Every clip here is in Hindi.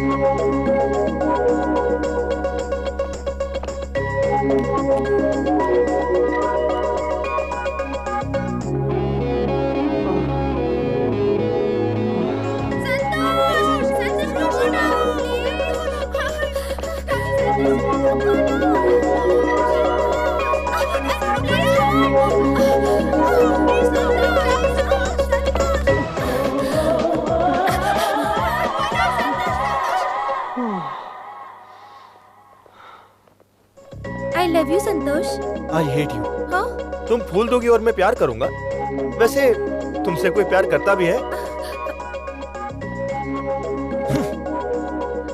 I love you, Santosh. I hate you। हाँ? तुम फूल दोगी और मैं प्यार करूंगा। वैसे तुमसे कोई प्यार करता भी है?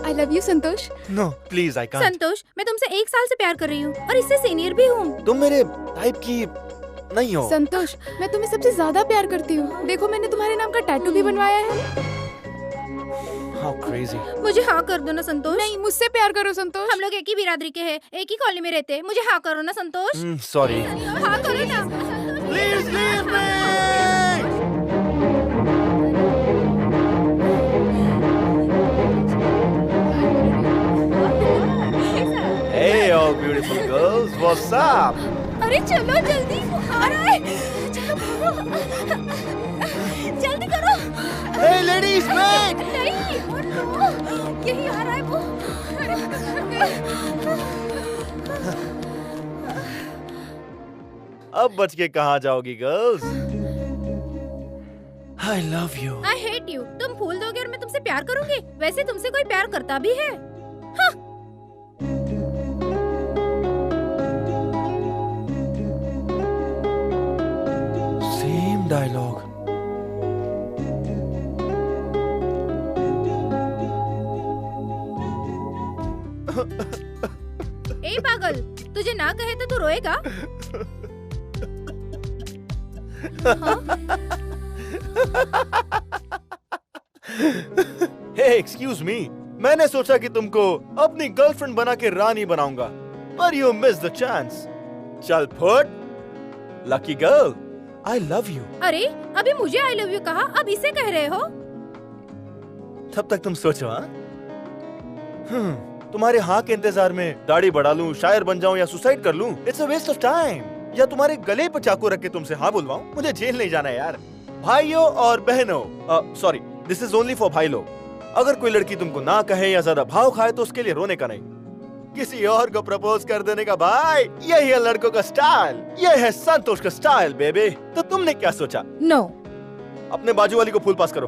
I love you, Santosh. No, please, I can't। संतोष, मैं तुमसे 1 साल से प्यार कर रही हूँ और इससे सीनियर भी हूँ। तुम मेरे टाइप की नहीं हो। संतोष, मैं तुम्हें सबसे ज्यादा प्यार करती हूँ। देखो, मैंने तुम्हारे नाम का टैटू भी बनवाया है। How crazy। मुझे हाँ कर दो ना संतोष। नहीं, मुझसे प्यार करो संतोष। हम लोग एक ही बिरादरी के हैं, एक ही कॉलोनी में रहते हैं। मुझे हाँ करो ना संतोष। Sorry। हाँ करो ना। Please leave me। Hey, all beautiful girls, what's up? अरे चलो जल्दी, आ रहा है। चलो भागो। जल्दी करो। Hey, ladies, wait! नहीं, यही आ रहा है वो। अब बच के कहाँ जाओगी girls? I love you। I hate you। तुम फूल दोगे और मैं तुमसे प्यार करूंगी। वैसे तुमसे कोई प्यार करता भी है? हाँ। Same dialogue। ए पागल, तुझे ना कहे तो तू रोएगा? Hey, excuse me। मैंने सोचा कि तुमको अपनी गर्लफ्रेंड बना के रानी बनाऊंगा, पर you missed the chance। चल foot. Lucky girl, I love you। अरे, अभी मुझे I love you कहा, अब इसे कह रहे हो? तब तक तुम सोचो। हाँ? तुम्हारे हाँ के इंतजार में दाढ़ी बढ़ा लूं, शायर बन जाऊं या सुसाइड कर लूं? It's a waste of time। या तुम्हारे गले पर चाकू रख के तुमसे हाँ बुलवाऊं? मुझे जेल नहीं जाना यार। भाइयों और बहनों, sorry, this is only for भाई लोग। अगर कोई लड़की तुमको ना कहे या ज्यादा भाव खाए तो उसके लिए रोने का नहीं, किसी और को प्रपोज कर देने का। भाई, यही है लड़कों का स्टाइल, यह है संतोष का स्टाइल बेबी। तो तुमने क्या सोचा? नो। अपने बाजू वाली को फूल पास करो।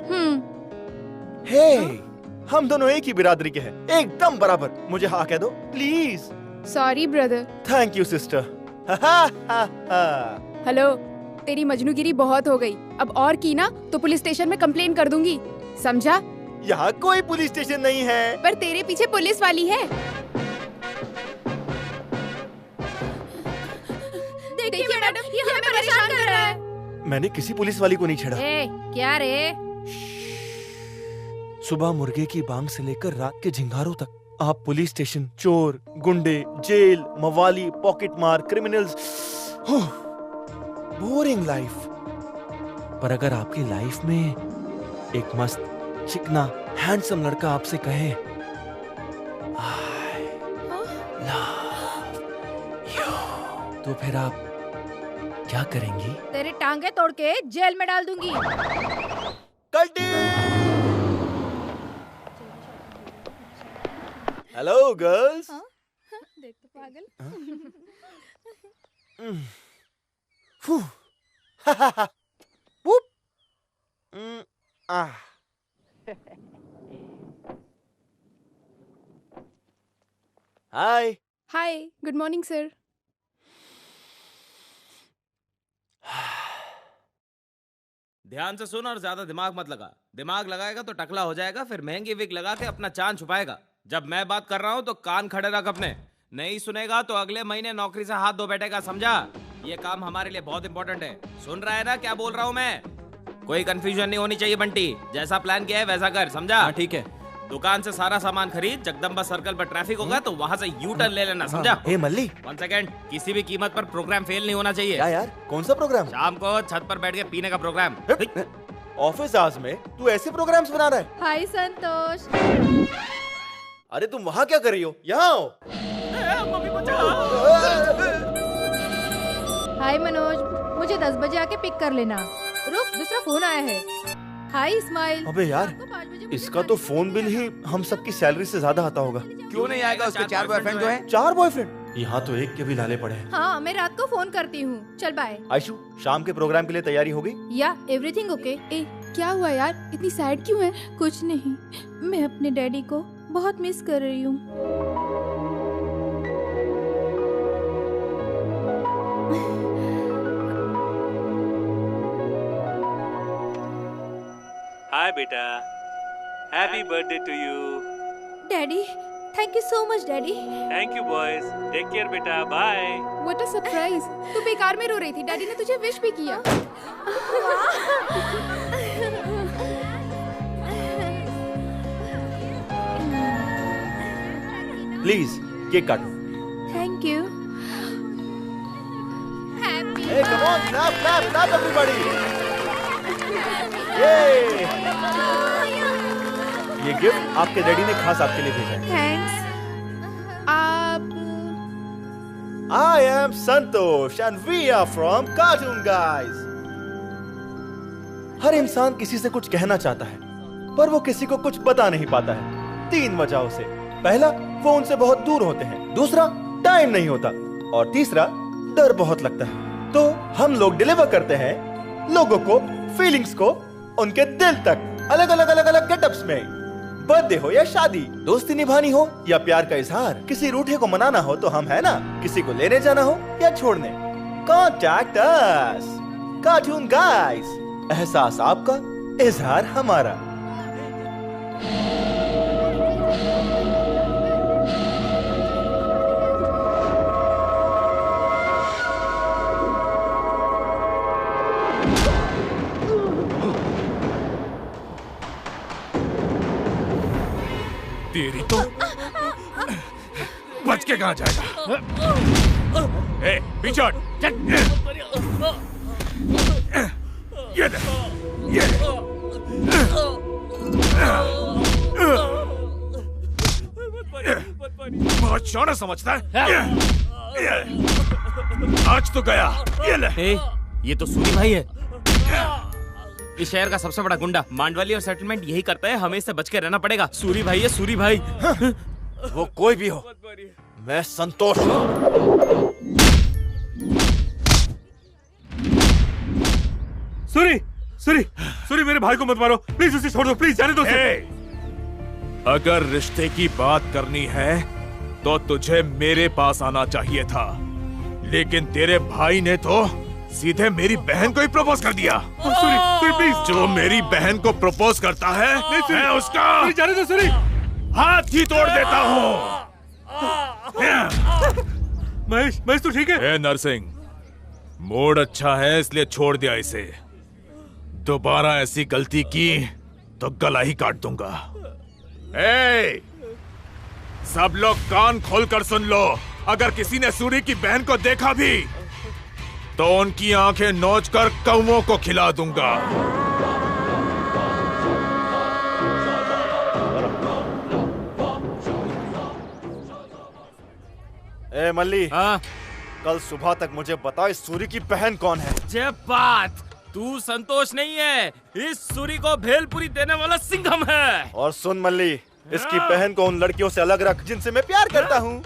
हे, हम दोनों एक ही बिरादरी के हैं, एकदम बराबर। मुझे हाँ कह दो please. Sorry brother. Thank you sister. Hello, तेरी मजनूगिरी बहुत हो गई। अब और की ना तो पुलिस स्टेशन में कंप्लेन कर दूंगी, समझा? यहाँ कोई पुलिस स्टेशन नहीं है। पर तेरे पीछे पुलिस वाली है। देखिए मैडम, ये हमें परेशान कर रहा है। मैंने किसी पुलिस वाली को नहीं छेड़ा। क्या रे? सुबह मुर्गे की बांग से लेकर रात के झिंगारों तक आप पुलिस स्टेशन, चोर, गुंडे, जेल, मवाली, पॉकेट मार, क्रिमिनल्स, बोरिंग लाइफ। पर अगर आपकी लाइफ में एक मस्त, चिकना, हैंडसम लड़का आपसे कहे I love you, तो फिर आप क्या करेंगी? तेरे टांगे तोड़ के जेल में डाल दूंगी। Hello girls. देख तो पागल। हाय। हाय, गुड मॉर्निंग सर। ध्यान से सुन और ज्यादा दिमाग मत लगा। दिमाग लगाएगा तो टकला हो जाएगा, फिर महंगी विग लगा के अपना चांद छुपाएगा। जब मैं बात कर रहा हूँ तो कान खड़े रख अपने। नहीं सुनेगा तो अगले महीने नौकरी से हाथ धो बैठेगा, समझा? ये काम हमारे लिए बहुत इंपॉर्टेंट है। सुन रहा है ना क्या बोल रहा हूँ मैं? कोई कंफ्यूजन नहीं होनी चाहिए बंटी। जैसा प्लान किया है वैसा कर, समझा? ठीक है। दुकान से सारा सामान खरीद, जगदम्बा सर्कल पर ट्रैफिक होगा तो वहाँ से यू टर्न ले लेना, समझा? हे मल्ली, 1 सेकेंड, किसी भी कीमत पर प्रोग्राम फेल नहीं होना चाहिए। क्या यार, कौन सा प्रोग्राम? शाम को छत पर बैठ के पीने का प्रोग्राम। ऑफिस आवर्स में तू ऐसे प्रोग्राम्स बना रहा है? हाय संतोष। अरे तुम वहाँ क्या कर रही हो? यहाँ आओ। मम्मी बचाओ। हाय मनोज, मुझे 10 बजे आके पिक कर लेना। रुक, दूसरा फोन आया है। हाय इस्माइल। अबे यार, आपको 5 बजे मुझे इसका तो फोन बिल ही हम सबकी सैलरी से ज्यादा आता होगा। क्यों नहीं आएगा? उसके 4 बॉयफ्रेंड जो हैं। 4 बॉयफ्रेंड? यहाँ तो एक के भी लाले पड़े हैं। हाँ, मैं रात को फोन करती हूँ। चल बाय। आयशु, शाम के प्रोग्राम के लिए तैयारी हो गई? या एवरीथिंग ओके? ए, क्या हुआ यार, इतनी सैड क्यों है? कुछ नहीं, मैं अपने डैडी को बहुत मिस कर रही हूँ। हाय बेटा, happy birthday to you. Daddy, thank you so much daddy. Thank you boys, take care बेटा, बाय। What a surprise. तू बेकार में रो रही थी, डैडी ने तुझे विश भी किया। प्लीज केक काटो। Thank you. Hey, come on, clap, clap, clap everybody! Yay! ये गिफ्ट आपके डैडी ने खास आपके लिए भेजा है। थैंक्स। आप I am Santosh and we are from Cartoon Guys. हर इंसान किसी से कुछ कहना चाहता है, पर वो किसी को कुछ बता नहीं पाता है। 3 वजहों से। पहला, वो उनसे बहुत दूर होते हैं। दूसरा, टाइम नहीं होता। और तीसरा, डर बहुत लगता है। तो हम लोग डिलीवर करते हैं लोगों को, फीलिंग्स को, उनके दिल तक, अलग अलग अलग अलग गेटअप्स में। बर्थडे हो या शादी, दोस्ती निभानी हो या प्यार का इजहार, किसी रूठे को मनाना हो तो हम है ना, किसी को लेने जाना हो या छोड़ने, कॉन्टैक्ट अस। कार्टून गाइस, एहसास आपका, इजहार हमारा। तेरी तो बच के कहां जाएगा? ए, पीछे हट। ये ले, ये ले। बहुत शाना समझता है। आज तो गया। ये ले। ये तो सूरी भाई है, इस शहर का सबसे बड़ा गुंडा। मांडवाली और सेटलमेंट यही करता है, हमें इससे बच के रहना पड़ेगा। सूरी भाई है, सूरी भाई। वो कोई भी हो, मैं संतोष हूं। सूरी, सूरी, सूरी, मेरे भाई को मत मारो प्लीज, उसे छोड़ दो प्लीज, जाने दो उसे। अगर रिश्ते की बात करनी है तो तुझे मेरे पास आना चाहिए था, लेकिन तेरे भाई ने तो सीधे मेरी बहन को ही प्रपोज कर दिया। सूरी, सूरी प्लीज। जो मेरी बहन को प्रपोज करता है, मैं उसका जाने दो सूरी, हाथ ही तोड़ देता हूँ। महेश, महेश तू ठीक है? नरसिंह, मूड अच्छा है इसलिए छोड़ दिया इसे। दोबारा ऐसी गलती की तो गला ही काट दूंगा। ए, सब लोग कान खोलकर सुन लो, अगर किसी ने सूरी की बहन को देखा भी तो उनकी आंखें नोच कर कौवों को खिला दूंगा। ए मल्ली, हाँ? कल सुबह तक मुझे बता इस सूरी की बहन कौन है? जब बात, तू संतोष नहीं है, इस सूरी को भेलपुरी देने वाला सिंघम है। और सुन मल्ली, इसकी बहन को उन लड़कियों से अलग रख जिनसे मैं प्यार करता हूँ।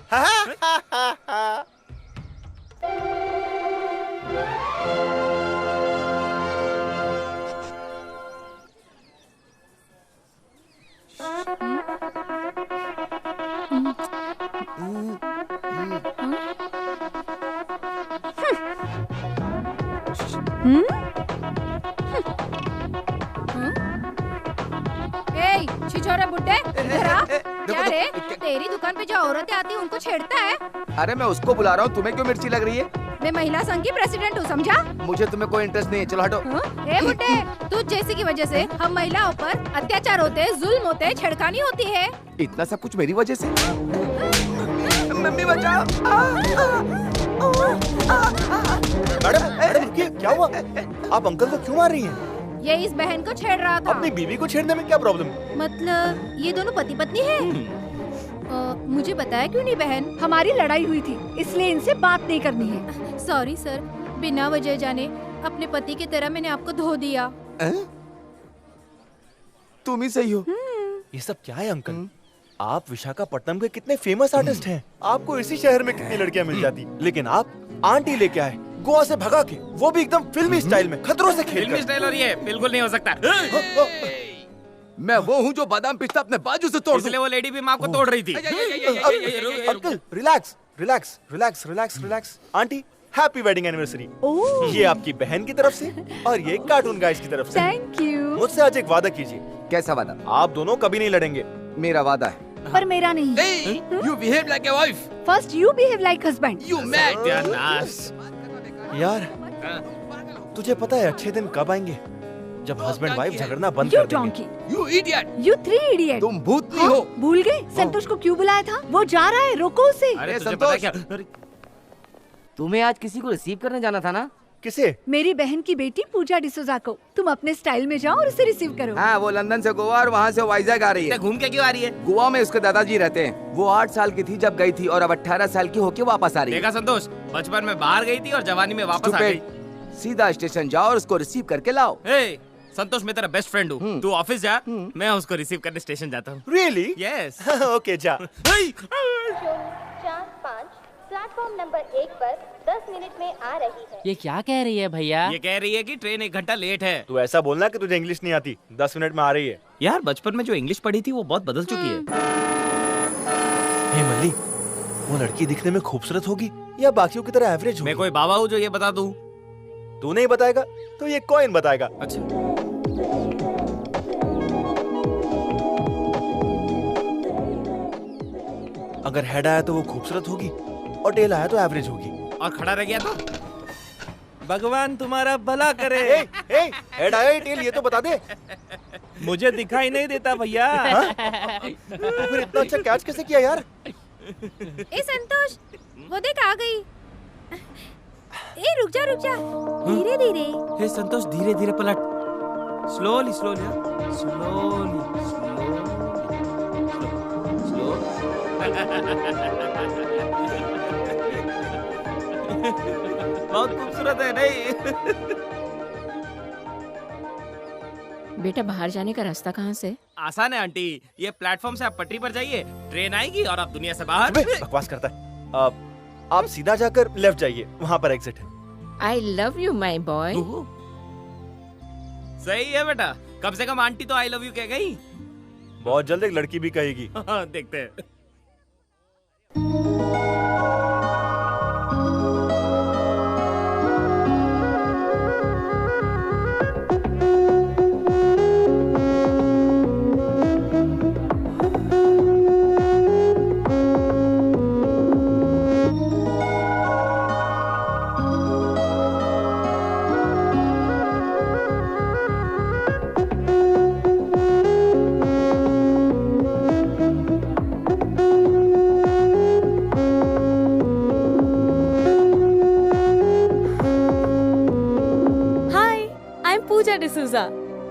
छिछोरे बुड्ढे, इधर आ। क्या रे, तेरी दुकान पे जो औरतें आती हैं उनको छेड़ता है? अरे मैं उसको बुला रहा हूँ, तुम्हें क्यों मिर्ची लग रही है? मैं महिला संघ की प्रेसिडेंट हूँ, समझा? मुझे तुम्हें कोई इंटरेस्ट नहीं है, चलो हटो। ए बुड्ढे, तू जैसे की वजह से हम महिलाओं पर अत्याचार होते, जुल्म होते, छेड़खानी होती है। इतना सब कुछ मेरी वजह से? मम्मी बचाओ। मैडम, क्या हुआ? आप अंकल को क्यों मार रही हैं? ये इस बहन को छेड़ रहा था। अपनी बीवी को छेड़ने में क्या प्रॉब्लम? मतलब ये दोनों पति पत्नी हैं? मुझे बताया क्यों नहीं बहन? हमारी लड़ाई हुई थी, इसलिए इनसे बात नहीं करनी है। सॉरी सर, बिना वजह जाने अपने पति की तरह मैंने आपको धो दिया। तुम ही सही हो। ये सब क्या है अंकल? आप विशाखापट्टनम के कितने फेमस आर्टिस्ट हैं। आपको इसी शहर में कितनी लड़कियां मिल जाती, लेकिन आप आंटी लेके आए गोवा से भगा के, वो भी एकदम फिल्मी स्टाइल में, खतरों से खेल फिल्मी स्टाइल और ये बिल्कुल नहीं हो सकता। मैं वो हूँ जो बादाम पिस्ता अपने बाजू से तोड़ दूं। इसलिए वो लेडी भी माँ को तोड़ रही थी। Uncle relax relax relax relax relax. Aunty happy wedding anniversary. ये आपकी बहन की तरफ से और ये कार्टून गाइस की तरफ से। Thank you. मुझसे आज एक वादा कीजिए। कैसा वादा? आप दोनों कभी नहीं लड़ेंगे। मेरा वादा है। पर मेरा नहीं। You behave like a wife. First you behave like husband. You mad. सत्यानाश। यार तुझे पता है अच्छे दिन कब आएंगे? जब हस्बैंड वाइफ झगड़ना बंद यू कर देंगे। Donkey. You idiot. You 3 idiot. तुम भूत नहीं हो। भूल गए संतोष को क्यों बुलाया था? वो जा रहा है, रोको उसे। अरे ए, तुझे पता है क्या? तुम्हें आज किसी को रिसीव करने जाना था ना? किसे? मेरी बहन की बेटी पूजा डिसोजा को। तुम अपने स्टाइल में जाओ और उसे रिसीव करो। हाँ, वो लंदन से गोवा और वहाँ से वाइजैक आ रही है। घूम के क्यों आ रही है? गोवा में उसके दादाजी रहते हैं। वो 8 साल की थी जब गई थी और अब 18 साल की होके वापस आ रही है। देखा संतोष, बचपन में बाहर गई थी और जवानी में वापस आ गई। Stupid. सीधा स्टेशन जाओ और उसको रिसीव करके लाओ। हे, संतोष मैं तेरा बेस्ट फ्रेंड हूँ। तू ऑफिस जा, मैं उसको रिसीव करने स्टेशन जाता हूँ। रियली? यस। ओके जा। 4-5 प्लेटफॉर्म नंबर 1 पर 10 मिनट में आ रही है। ये क्या कह रही है भैया? ये कह रही है कि ट्रेन 1 घंटा लेट है। तू ऐसा बोलना कि तुझे इंग्लिश नहीं आती। 10 मिनट में आ रही है। यार बचपन में जो इंग्लिश पढ़ी थी वो बहुत बदल चुकी है। हे मल्ली, वो लड़की दिखने में खूबसूरत होगी या बाकियों की तरह एवरेज होगी? मैं कोई बाबा हूँ जो ये बता दूँ? तू नहीं बताएगा तो ये कॉइन बताएगा। अच्छा। अगर हेड आया तो वो खूबसूरत होगी और टेल आया तो एवरेज होगी। और खड़ा रह गया तो? भगवान तुम्हारा भला करे। हेड आया टेल ये तो बता दे। मुझे दिखाई नहीं देता भैया। तो फिर इतना अच्छा कैच कैसे किया यार? ए संतोष, वो देख आ गई। ए रुक जा धीरे धीरे। हे संतोष धीरे धीरे पलट। Slowly slowly slowly slow. बहुत खूबसूरत है नहीं? बेटा बाहर जाने का रास्ता कहाँ से? आसान है आंटी, ये प्लेटफॉर्म से आप पटरी पर जाइए, ट्रेन आएगी और आप दुनिया से बाहर। बकवास करता है। आप सीधा जाकर लेफ्ट जाइए, वहाँ पर एग्जिट है। आई लव यू माई बॉय। सही है बेटा, कम से कम आंटी तो आई लव यू कह गई। बहुत जल्द एक लड़की भी कहेगी। देखते हैं।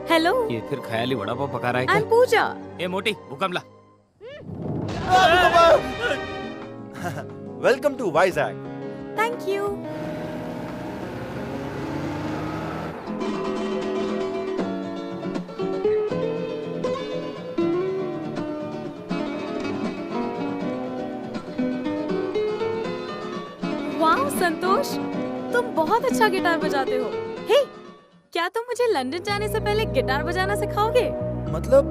हेलो, ये फिर ख्याली वड़ा पाव पका रहा है आई एम क्या? पूजा। ए मोटी भूकंप ला। Welcome to Vizag. Thank you. वाह संतोष, तुम बहुत अच्छा गिटार बजाते हो। हे, क्या तुम मुझे लंदन जाने से पहले गिटार बजाना सिखाओगे? मतलब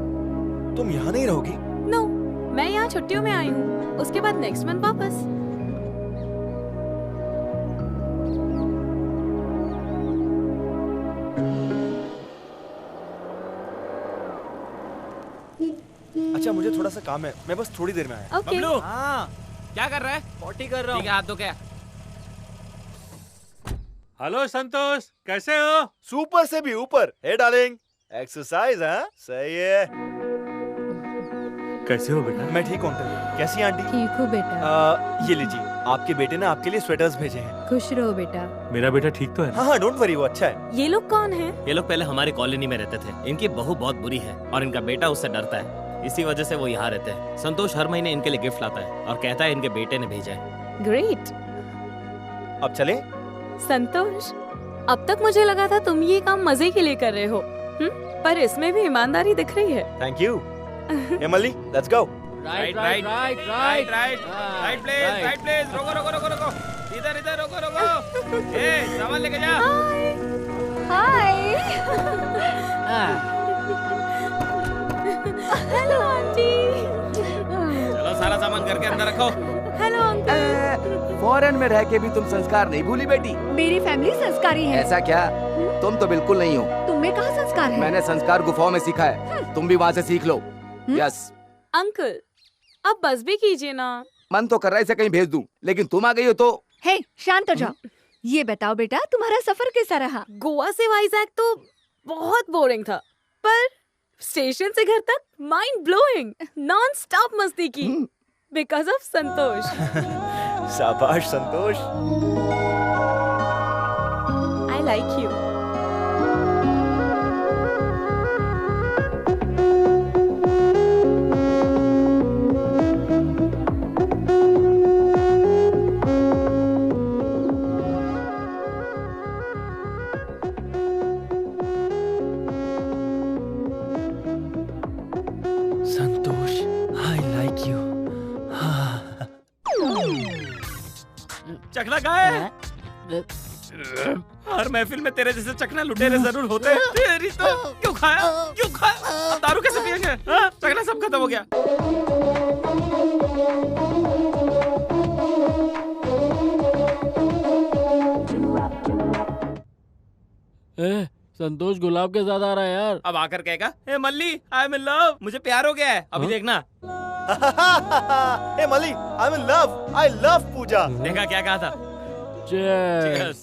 तुम यहाँ नहीं रहोगी? नो, मैं यहाँ छुट्टियों में आई हूँ, उसके बाद नेक्स्ट मंथ वापस। अच्छा मुझे थोड़ा सा काम है, मैं बस थोड़ी देर में आया। ओके। बबलू, हाँ क्या कर रहा है? पॉटी कर रहा ठीक है, हाथ धो क्या? हेलो संतोष, कैसे हो? सुपर से भी ऊपर। हे डार्लिंग, एक्सरसाइज है? सही है। कैसे हो बेटा? मैं ठीक हूँ अंकल, कैसी आंटी? ठीक हूँ बेटा। ये लीजिए, आपके बेटे ने आपके लिए स्वेटर्स भेजे हैं। खुश रहो बेटा। मेरा बेटा ठीक तो है? हाँ हाँ डोंट वरी, वो अच्छा है। ये लोग कौन हैं? ये लोग पहले हमारी कॉलोनी में रहते थे। इनकी बहू बहुत बुरी है और इनका बेटा उससे डरता है। इसी वजह से वो यहाँ रहते हैं। संतोष हर महीने इनके लिए गिफ्ट लाता है और कहता है इनके बेटे ने भेजा है। ग्रेट। अब चले? संतोष, अब तक मुझे लगा था तुम ये काम मजे के लिए कर रहे हो, पर इसमें भी ईमानदारी दिख रही है। Thank you. Emily, let's go. Right right right right right right please, right please. रोको रोको रोको रोको, इधर इधर रोको रोको। ए, सामान लेके जा। हाय। Hello aunty. चलो सारा सामान घर के अंदर रखो। Hello uncle. फॉरेन में रह के भी तुम संस्कार नहीं भूली बेटी? मेरी फैमिली संस्कारी है। ऐसा क्या? तुम तो बिल्कुल नहीं हो। तुम में कहाँ संस्कार है? मैंने संस्कार गुफाओं में सीखा है, तुम भी वहाँ से सीख लो। यस। अंकल, अब बस भी कीजिए ना। मन तो कर रहा है इसे कहीं भेज दूं, लेकिन तुम आ गई हो तो। हे, शांत हो जाओ। ये बताओ बेटा, तुम्हारा सफर कैसा रहा? गोवा से वाइजैक तो बहुत बोरिंग था, पर स्टेशन से घर तक माइंड ब्लोइंग, नॉन स्टॉप मस्ती की, बिकॉज ऑफ संतोष। शाबाश Santosh. I like you. Santosh, I like you. चखना कहाँ है? हर महफिल में तेरे जैसे चखना लुटेरे जरूर होते हैं। तेरी तो क्यों खाया? क्यों खाया? दारू कैसे पिएंगे? हाँ? चखना सब खत्म हो गया। संतोष गुलाब के साथ आ रहा है यार। अब आकर कहेगा, हे Malli, I am in love, मुझे प्यार हो गया है। अभी देखना। Hey Malli, I am in love, I love Puja. देखा क्या कहा था? Cheers।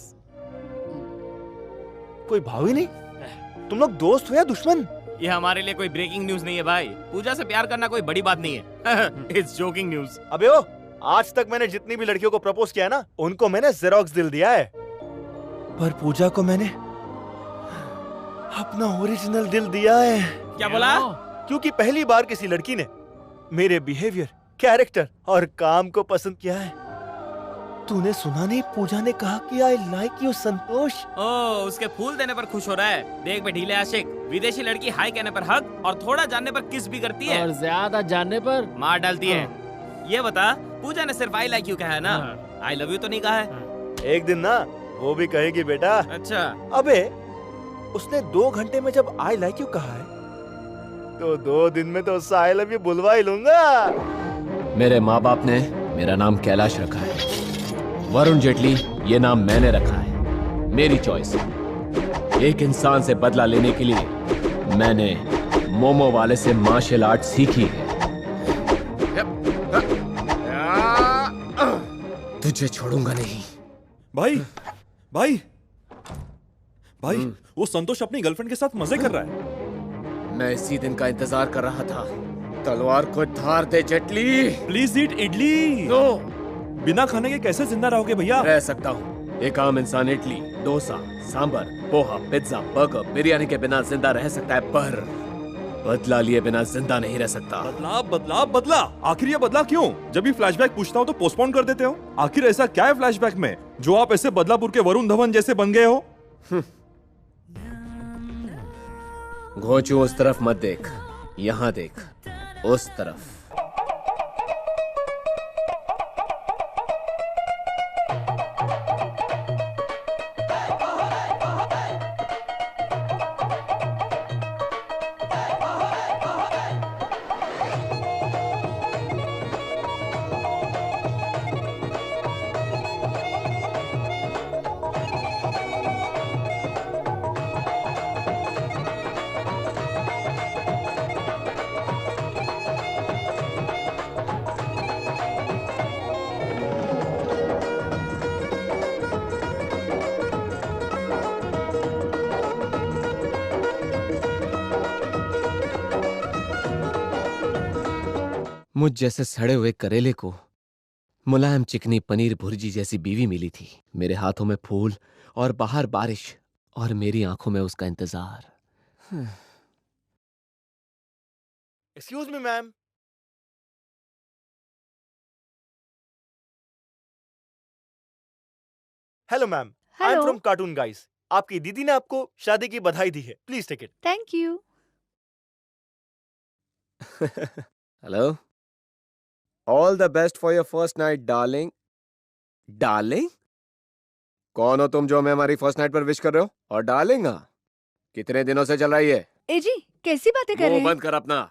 कोई भाव ही नहीं? तुम लोग दोस्त हो या दुश्मन? ये हमारे लिए कोई ब्रेकिंग न्यूज नहीं है भाई। पूजा से प्यार करना कोई बड़ी बात नहीं है। It's joking news. अबे ओ, आज तक मैंने जितनी भी लड़कियों को प्रपोज किया है ना, उनको मैंने जेरोक्स दिल दिया है, पर पूजा को मैंने अपना ओरिजिनल दिल दिया है। क्या बोला? क्योंकि पहली बार किसी लड़की ने मेरे बिहेवियर, कैरेक्टर और काम को पसंद किया है। तूने सुना नहीं, पूजा ने कहा कि आई लाइक यू संतोष। ओह, उसके फूल देने पर खुश हो रहा है। देख बे ढीले आशिक, विदेशी लड़की हाई कहने पर हक और थोड़ा जानने पर किस भी करती है, और ज्यादा जानने पर मार डालती है। ये बता, पूजा ने सिर्फ आई लाइक यू कहा है ना? आई लव यू तो नहीं कहा है? एक दिन ना वो भी कहेगी बेटा। अच्छा। अबे उसने 2 घंटे में जब आई लाइक यू कहा है, तो 2 दिन में तो उससे आई लव यू बुलवा ही लूंगा। मेरे माँ बाप ने मेरा नाम कैलाश रखा है, वरुण जेटली ये नाम मैंने रखा है। मेरी चॉइस। एक इंसान से बदला लेने के लिए मैंने मोमो वाले से मार्शल आर्ट सीखी है। तुझे छोड़ूंगा नहीं। भाई भाई भाई, वो संतोष अपनी गर्लफ्रेंड के साथ मजे कर रहा है। मैं इसी दिन का इंतजार कर रहा था। तलवार को धार दे Jaitley. Please eat idli. No. बिना खाने के कैसे जिंदा रहोगे भैया? रह सकता हूँ। एक आम इंसान इडली, डोसा, सांबर, पोहा, पिज्जा, बर्गर, बिरयानी के बिना जिंदा रह सकता है, पर बदला लिए बिना जिंदा नहीं रह सकता। बदला बदला बदला, आखिर ये बदला क्यों? जब भी फ्लैशबैक पूछता हूँ तो पोस्टपोन कर देते हो। आखिर ऐसा क्या है फ्लैशबैक में जो आप ऐसे बदलापुर के वरुण धवन जैसे बन गए हो? घोंचू उस तरफ मत देख, यहाँ देख, उस तरफ। मुझ जैसे सड़े हुए करेले को मुलायम चिकनी पनीर भुर्जी जैसी बीवी मिली थी। मेरे हाथों में फूल और बाहर बारिश और मेरी आंखों में उसका इंतजार। Excuse me ma'am. Hello ma'am, I am hello. From cartoon guys. आपकी दीदी ने आपको शादी की बधाई दी है, please take it. Thank you. Hello. All the best for your first night darling. Darling? कौन हो तुम जो हमें हमारी फर्स्ट नाइट पर विश कर रहे हो? और डार्लिंग कितने दिनों से चल रही है? ए जी, कैसी बातें कर रहे मुंह हैं? बंद कर अपना।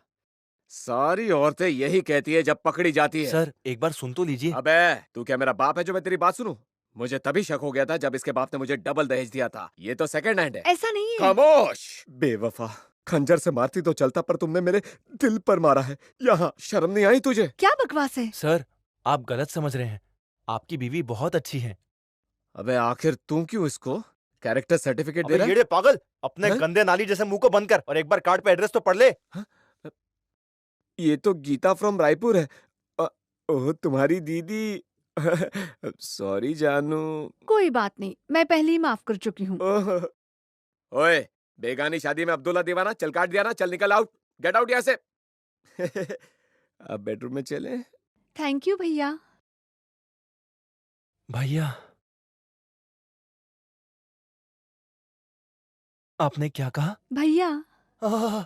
सारी औरतें यही कहती है जब पकड़ी जाती है। सर एक बार सुन तो लीजिए। अबे तू क्या मेरा बाप है जो मैं तेरी बात सुनूं? मुझे तभी शक हो गया था जब इसके बाप ने मुझे डबल दहेज दिया था। ये तो सेकंड हैंड है। ऐसा नहीं है। खामोश बेवफा। खंजर से मारती तो चलता, पर तुमने मेरे दिल पर मारा है। यहाँ शर्म नहीं आई तुझे? क्या बकवास है? सर आप गलत समझ रहे हैं, आपकी बीवी बहुत अच्छी है। अबे आखिर तू क्यों इसको कैरेक्टर सर्टिफिकेट दे अबे रहा है? येड़े पागल, अपने हैं? गंदे नाली जैसे मुंह को बंद कर और एक बार कार्ड पे एड्रेस तो पढ़ ले। ये तो गीता फ्रॉम रायपुर है। ओह तुम्हारी दीदी। सॉरी जानू। कोई बात नहीं, मैं पहले ही माफ कर चुकी हूँ। ओए बेगानी शादी में अब्दुल्ला दीवाना, चल काट दिया ना, चल निकल आउट, गेट आउट यहाँ से। अब बेडरूम में चले। थैंक यू भैया। भैया आपने क्या कहा? भैया आह,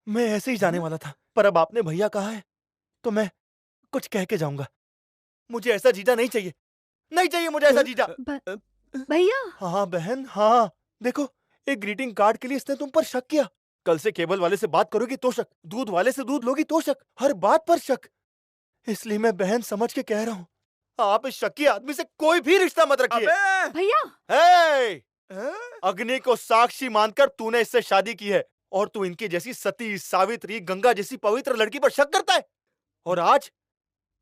मैं ऐसे ही जाने वाला था, पर अब आपने भैया कहा है तो मैं कुछ कह के जाऊंगा। मुझे ऐसा जीजा नहीं चाहिए, नहीं चाहिए मुझे ऐसा जीजा। भैया। हाँ बहन हाँ, देखो एक ग्रीटिंग कार्ड के लिए इसने तुम पर शक किया। कल से केबल वाले से बात करोगी तो शक, दूध वाले से दूध लोगी तो शक, हर बात पर शक। इसलिए मैं बहन समझ के कह रहा हूँ, आप इस शक्की आदमी से कोई भी रिश्ता मत रखिए। भैया हे! अग्नि को साक्षी मानकर तूने इससे शादी की है और तू इनकी जैसी सती, सावित्री, गंगा जैसी पवित्र लड़की पर शक करता है, और आज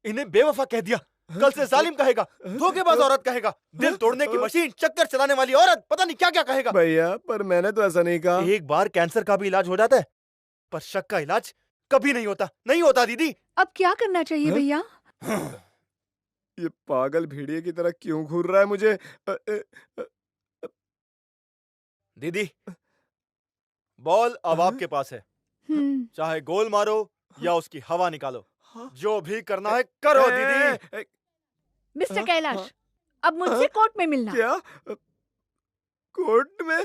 इन्हें बेवफा कह दिया। कल से जालिम कहेगा, धोखेबाज औरत कहेगा, दिल तोड़ने की मशीन, चक्कर चलाने वाली औरत, पता नहीं क्या क्या कहेगा। भैया पर मैंने तो ऐसा नहीं कहा। एक बार कैंसर का भी इलाज हो जाता है, पर शक का इलाज कभी नहीं होता। नहीं होता दीदी। अब क्या करना चाहिए भैया? ये पागल भेड़िए की तरह क्यों घूर रहा है मुझे? दीदी बॉल अब आपके पास है, चाहे गोल मारो या उसकी हवा निकालो, जो भी करना है करो दीदी। मिस्टर कैलाश, अब मुझसे कोर्ट में मिलना। क्या? कोर्ट में?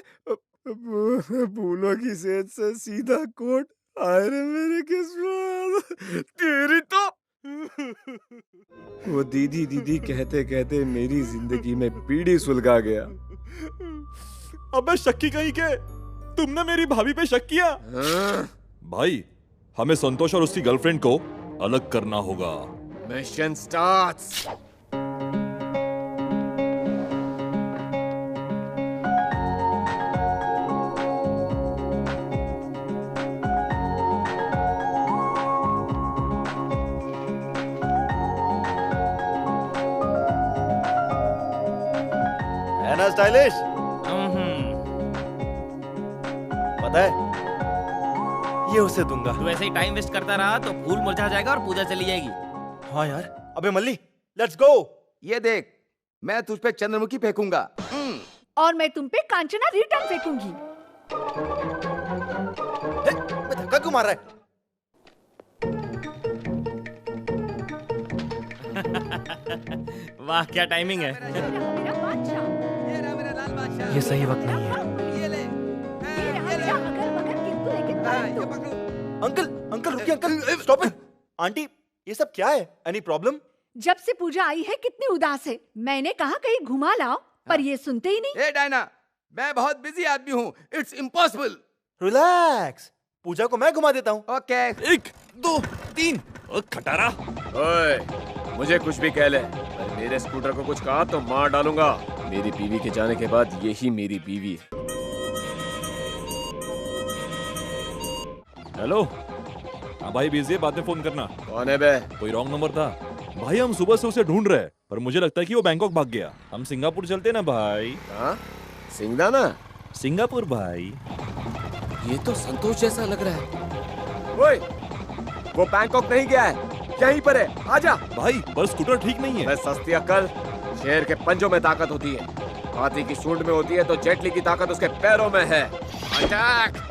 फूलों की सेज से सीधा कोर्ट? आए रे मेरी किस्मत, तेरी तो। वो दीदी दीदी कहते कहते मेरी जिंदगी में पीड़ी सुलगा गया। अबे शक्की कहीं के, तुमने मेरी भाभी पे शक किया? भाई हमें संतोष और उसकी गर्लफ्रेंड को अलग करना होगा। Mission starts. है ना स्टाइलिश? पता है ये उसे दूंगा। तू ऐसे ही टाइम वेस्ट करता रहा तो फूल मुरझा जाएगा और पूजा चली जाएगी। हाँ यार, अबे मल्ली लेट्स गो। ये देख, मैं तुझ पे चंद्रमुखी फेंकूंगा और मैं तुम पे कांचना रिटर्न फेंकूंगी। धक्का क्यों मार रहा है? वाह क्या टाइमिंग है। ये सही वक्त नहीं है। अंकल अंकल रुकिए, अंकल स्टॉप इट। आंटी ये सब क्या है? Any problem? जब से पूजा आई है कितनी उदास है। मैंने कहा कहीं घुमा लाओ, पर ये सुनते ही नहीं। ए डायना, मैं बहुत बिजी आदमी हूँ, इट्स इम्पॉसिबल। रिलैक्स, पूजा को मैं घुमा देता हूँ। ओके। 1 2 3 खटारा। ओए मुझे कुछ भी कह ले, पर मेरे स्कूटर को कुछ कहा तो मार डालूंगा। मेरी बीवी के जाने के बाद यही मेरी बीवी है। हेलो। हाँ भाई बिजी है, बाद में फोन करना। कौन है बे? कोई रॉन्ग नंबर था भाई, हम सुबह से उसे ढूंढ रहे हैं, पर मुझे लगता है कि वो बैंकॉक भाग गया। हम सिंगापुर चलते ना भाई। हाँ सिंगदाना? सिंगापुर भाई। ये तो संतोष जैसा लग रहा है। ओए वो बैंकॉक नहीं गया है, यहीं पर है, आजा। भाई पर स्कूटर ठीक नहीं है। मैं सस्ती अक्ल, शेर के पंजों में ताकत होती है, हाथी की सूंड में होती है, तो जेटली की ताकत उसके पैरों में है। अटैक!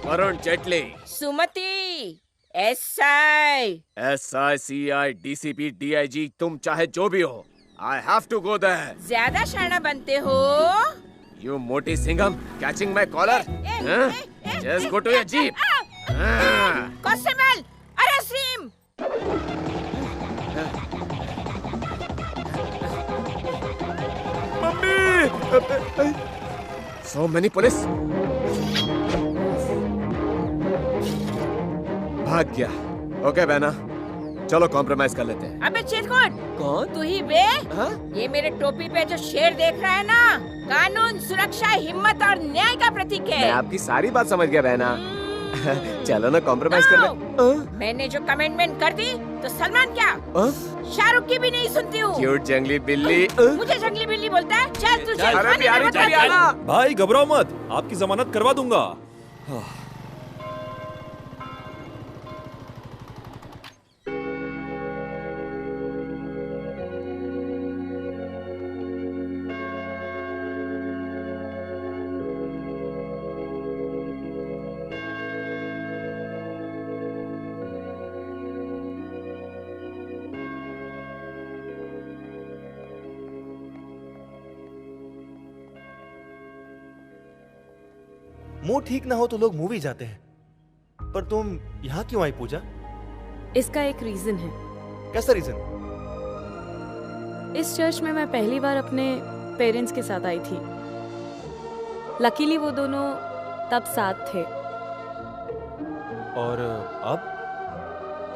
वरुण जेटली। सुमति, SI, SI, CI, DCP, DIG, तुम चाहे जो भी हो, I have to go there. ज्यादा शाना बनते हो। You मोटी Singham, catching my collar? Huh? Just go to your jeep. Constable, arrest him. Mummy! So many police. भाग गया। ओके बहना, चलो कॉम्प्रोमाइज कर लेते हैं। अबे चेतकोट, कौन? तू ही बे? ये मेरे टोपी पे जो शेर देख रहा है ना, कानून, सुरक्षा, हिम्मत और न्याय का प्रतीक है। मैं आपकी सारी बात समझ गया बहना। चलो ना कॉम्प्रोमाइज कर ले। मैंने जो कमिटमेंट कर दी, तो सलमान क्या, शाहरुख की भी नहीं सुनती हूँ। क्यूट जंगली बिल्ली। मुझे जंगली बिल्ली बोलता है? चल तू चल। भाई घबराओ मत, आपकी जमानत करवा दूंगा। मुंह ठीक ना हो तो लोग मूवी जाते हैं, पर तुम यहाँ क्यों आई पूजा? इसका एक रीजन है। कैसा रीजन? इस चर्च में मैं पहली बार अपने पेरेंट्स के साथ आई थी। लकीली वो दोनों तब साथ थे। और अब?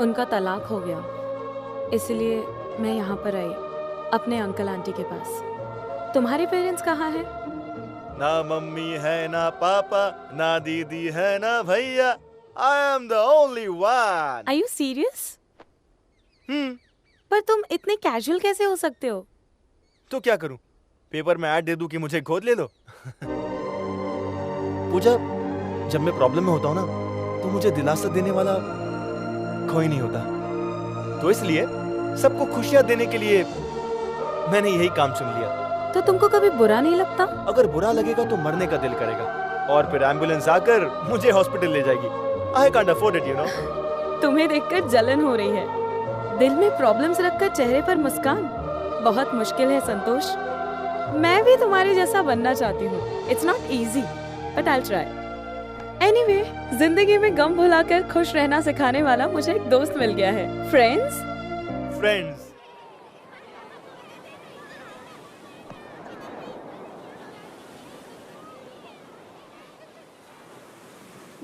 उनका तलाक हो गया, इसलिए मैं यहाँ पर आई, अपने अंकल आंटी के पास। तुम्हारे पेरेंट्स कहाँ हैं? ना मम्मी है, ना पापा, ना दीदी है, ना भैया। I am the only one. Are you serious? पर तुम इतने कैजुअल कैसे हो सकते हो? तो क्या करूं? पेपर में ऐड दे दूं कि मुझे गोद ले लो? पूजा, जब मैं प्रॉब्लम में होता हूं ना, तो मुझे दिलासा देने वाला कोई नहीं होता। तो इसलिए सबको खुशियां देने के लिए मैंने यही काम चुन लिया। तो तुमको कभी बुरा नहीं लगता? अगर बुरा लगेगा तो मरने का दिल करेगा, और फिर एम्बुलेंस आकर मुझे हॉस्पिटल ले जाएगी। I can't afford it, you know. तुम्हें देखकर जलन हो रही है। दिल में प्रॉब्लम्स रखकर चेहरे पर मुस्कान बहुत मुश्किल है संतोष। मैं भी तुम्हारे जैसा बनना चाहती हूँ। It's not easy, but I'll try. Anyway, जिंदगी में गम भुलाकर खुश रहना सिखाने वाला मुझे एक दोस्त मिल गया है। Friends?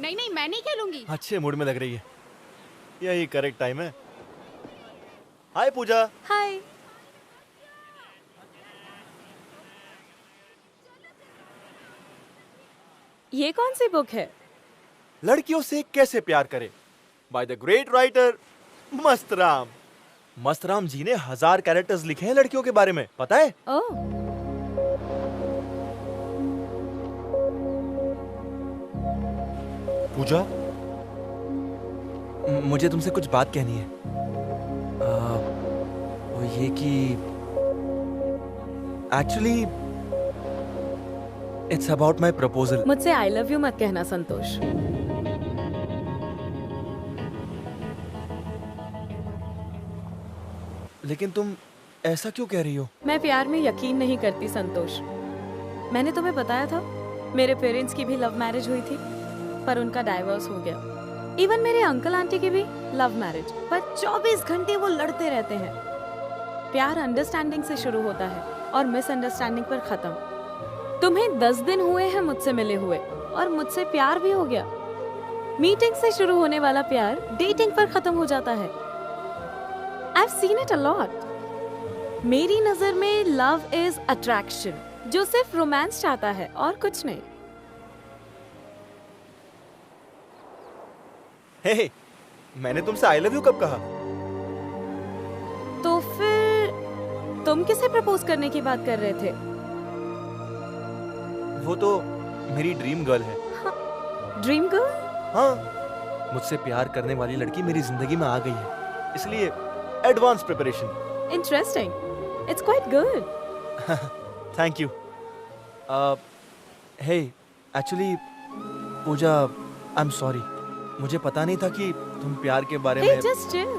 नहीं, मैं नहीं खेलूंगी। अच्छे मूड में लग रही है, यही करेक्ट टाइम है। हाय पूजा। हाय। ये कौन सी बुक है? लड़कियों से कैसे प्यार करें, by the great writer Mastram. Mastram ji ने 1000 कैरेक्टर्स लिखे हैं लड़कियों के बारे में, पता है? पूजा, मुझे तुमसे कुछ बात कहनी है। वो ये कि actually it's about my proposal. मुझसे आई लव यू मत कहना संतोष। लेकिन तुम ऐसा क्यों कह रही हो? मैं प्यार में यकीन नहीं करती संतोष। मैंने तुम्हें बताया था मेरे पेरेंट्स की भी लव मैरिज हुई थी, पर उनका डाइवोर्स हो गया। इवन मेरे अंकल आंटी की भी लव मैरिज, पर 24 घंटे वो लड़ते रहते हैं। प्यार अंडरस्टैंडिंग से शुरू होता है और मिसअंडरस्टैंडिंग पर खत्म। तुम्हें 10 दिन हुए हैं मुझसे मिले हुए, और मुझसे प्यार भी हो गया। मीटिंग से शुरू होने वाला प्यार डेटिंग पर खत्म हो जाता है। I've seen it a lot. मेरी नजर में लव इज अट्रैक्शन, जो सिर्फ रोमांस चाहता है और कुछ नहीं। हे, मैंने तुमसे आई लव यू कब कहा? तो फिर तुम किसे प्रपोज करने की बात कर रहे थे? वो तो मेरी ड्रीम गर्ल है। Dream girl? हाँ, मुझसे प्यार करने वाली लड़की मेरी जिंदगी में आ गई है, इसलिए advance preparation. Interesting, it's quite good. Thank you. Hey, actually Puja, I am sorry, मुझे पता नहीं था कि तुम प्यार के बारे Hey, में। just chill.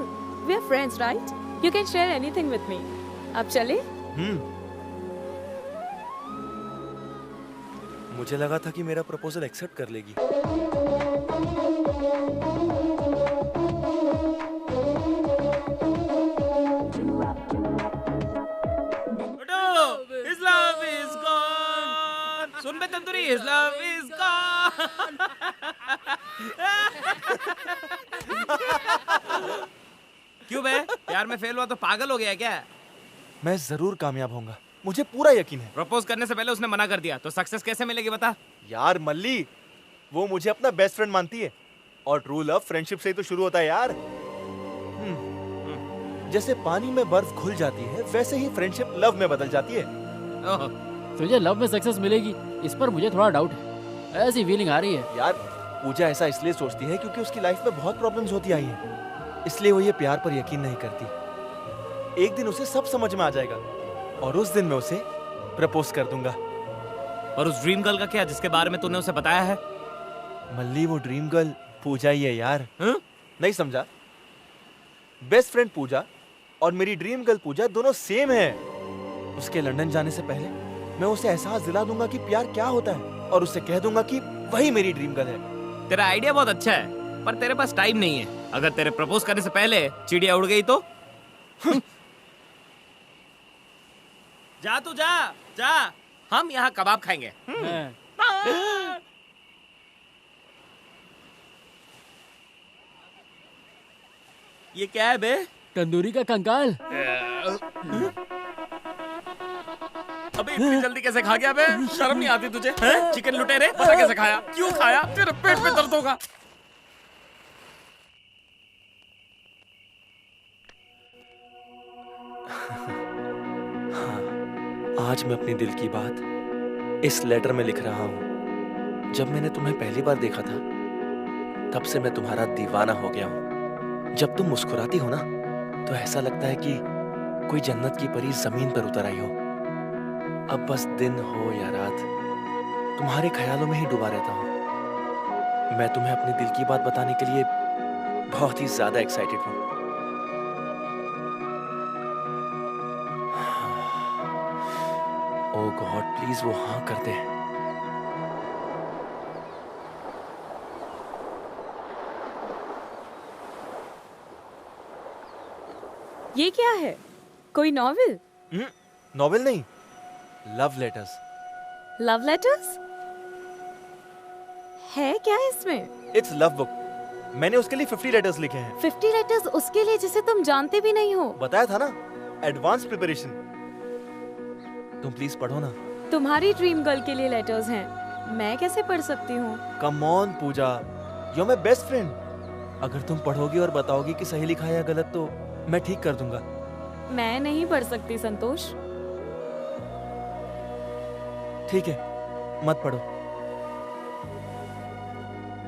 We are friends, right? You can share anything with me. अब चले? मुझे लगा था कि मेरा प्रपोजल एक्सेप्ट कर लेगी। His love is gone. Soon bay tandoori, his love is gone. क्यों बे? प्यार में फेल हुआ तो पागल हो गया क्या? मैं जरूर कामयाब होऊंगा, मुझे पूरा यकीन है। प्रपोज करने से पहले उसने मना कर दिया, तो सक्सेस कैसे मिलेगी बता? यार मल्ली, वो मुझे अपना बेस्ट फ्रेंड मानती है और ट्रू लव फ्रेंडशिप से ही तो शुरू होता है यार। जैसे पानी में बर्फ घुल जाती है, वैसे ही फ्रेंडशिप लव में बदल जाती है। तुझे लव में सक्सेस मिलेगी, इस पर मुझे थोड़ा डाउट है। ऐसी फीलिंग आ रही है। यार पूजा ऐसा इसलिए सोचती है क्योंकि उसकी लाइफ में बहुत प्रॉब्लम्स होती आई हैं, इसलिए वो ये प्यार पर यकीन नहीं करती। एक दिन उसे सब समझ में आ जाएगा और उस दिन मैं उसे प्रपोज कर दूंगा। और उस ड्रीम गर्ल का क्या, जिसके बारे में तूने उसे बताया है? मल्ली, वो ड्रीम गर्ल पूजा ही है यार। नहीं समझा? बेस्ट फ्रेंड पूजा और मेरी ड्रीम गर्ल पूजा दोनों सेम है। उसके लंदन जाने से पहले मैं उसे एहसास दिला दूंगा कि प्यार क्या होता है और उससे कह दूंगा कि वही मेरी ड्रीम गर्ल है। तेरा आइडिया बहुत अच्छा है, पर तेरे पास टाइम नहीं है। अगर तेरे प्रपोज करने से पहले चिड़िया उड़ गई तो? जा तू जा, जा, हम यहाँ कबाब खाएंगे। ये क्या है बे? तंदूरी का कंकाल। अबे इतनी जल्दी कैसे खा गया बे? शर्म नहीं आती तुझे? चिकन लुटेरे, पता कैसे खाया? क्यों खाया? तेरे पेट में दर्द होगा। आज मैं अपने दिल की बात इस लेटर में लिख रहा हूँ। जब मैंने तुम्हें पहली बार देखा था, तब से मैं तुम्हारा दीवाना हो गया हूँ। जब तुम मुस्कुराती हो ना, तो ऐसा लगता है कि कोई जन्नत की परी जमीन पर उतर आई हो। अब बस दिन हो या रात, तुम्हारे ख्यालों में ही डूबा रहता हूँ। मैं तुम्हें अपने दिल की बात बताने के लिए बहुत ही ज्यादा एक्साइटेड हूँ। ओह गॉड, प्लीज वो हाँ कर दे। ये क्या है? कोई नॉवेल? नॉवेल नहीं, लव लेटर्स। Love letters? है क्या इसमें? It's love book. मैंने उसके लिए 50 लेटर्स लिखे हैं। 50 लेटर्स उसके लिए जिसे तुम जानते भी नहीं हो? बताया था ना, एडवांस प्रिपरेशन। तुम प्लीज पढ़ो ना। तुम्हारी ड्रीम गर्ल के लिए लेटर्स हैं, मैं कैसे पढ़ सकती हूँ? Come on Puja, you are my best friend. अगर तुम पढ़ोगी और बताओगी कि सही लिखा है या गलत, तो मैं ठीक कर दूंगा। मैं नहीं पढ़ सकती संतोष। ठीक है, मत पढ़ो,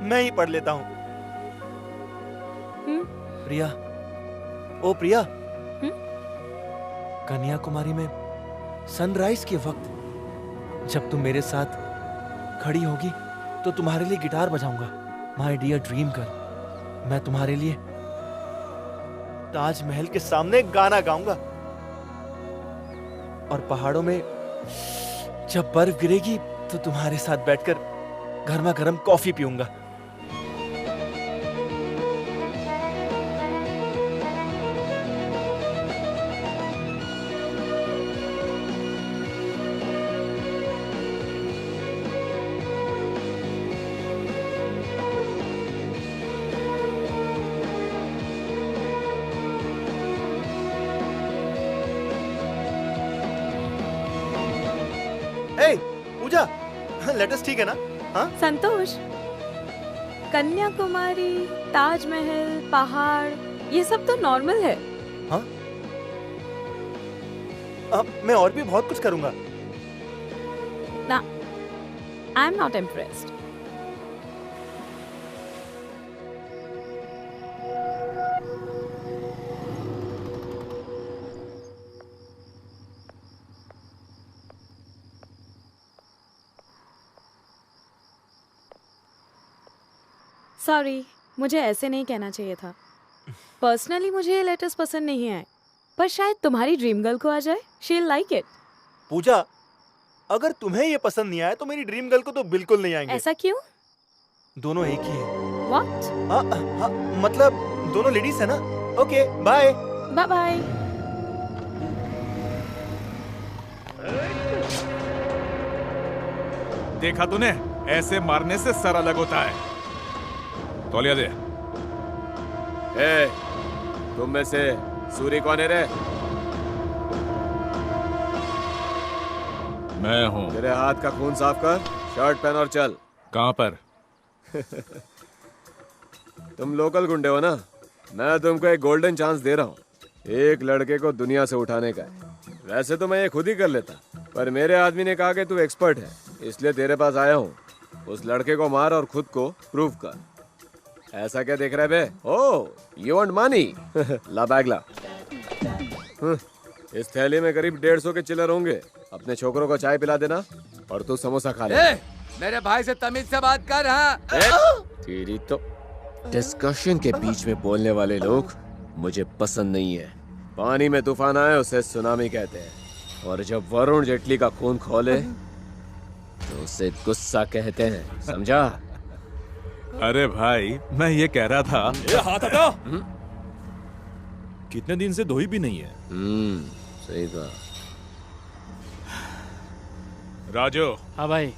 मैं ही पढ़ लेता हूँ। प्रिया, ओ प्रिया, कन्याकुमारी में सनराइज के वक्त जब तुम मेरे साथ खड़ी होगी, तो तुम्हारे लिए गिटार बजाऊंगा। माय डियर ड्रीम गर्ल, मैं तुम्हारे लिए ताजमहल के सामने गाना गाऊंगा और पहाड़ों में जब बर्फ गिरेगी तो तुम्हारे साथ बैठकर गर्मा गर्म कॉफी पीऊंगा। पूजा, लेटेस्ट ठीक है ना? हाँ? संतोष, कन्याकुमारी, ताजमहल, पहाड़, ये सब तो नॉर्मल है। हाँ? अब मैं और भी बहुत कुछ करूंगा। ना, I am not impressed. Sorry, मुझे ऐसे नहीं कहना चाहिए था। पर्सनली मुझे ये लेटर्स पसंद नहीं आए, पर शायद तुम्हारी ड्रीम गर्ल को आ जाए। She will like it. Puja, अगर तुम्हें ये पसंद नहीं आया तो मेरी ड्रीम गर्ल को तो बिल्कुल नहीं आएंगे। ऐसा क्यों? दोनों एक ही है। What? मतलब दोनों लेडीज है ना। Okay, bye. Bye bye. देखा तूने, ऐसे मारने से सर अलग होता है। तौलिया दे। ए, तुम में से सूरी कौन है रे? मैं हूँ। तेरे हाथ का खून साफ कर, शर्ट पहन और चल। कहाँ पर? तुम लोकल गुंडे हो ना? मैं तुमको एक गोल्डन चांस दे रहा हूँ। एक लड़के को दुनिया से उठाने का है। वैसे तो मैं ये खुद ही कर लेता, पर मेरे आदमी ने कहा कि तू एक्सपर्ट है, इसलिए तेरे पास आया हूँ। उस लड़के को मार और खुद को प्रूव कर। ऐसा क्या देख रहा है बे? Oh, you want money? ला बैग ला। इस थैली में करीब 150 के चिल्लर होंगे। अपने छोकरों को चाय पिला देना और तू समोसा खा ले। मेरे भाई से तमीज से बात कर। हाँ, तेरी तो डिस्कशन के बीच में बोलने वाले लोग मुझे पसंद नहीं है। पानी में तूफान आए उसे सुनामी कहते हैं, और जब वरुण जेटली का खून खोले तो उसे गुस्सा कहते हैं, समझा? अरे भाई, मैं ये कह रहा था। ये हाथ हटा। कितने दिन से धोई भी नहीं है। सही कहा। राजू। हाँ भाई।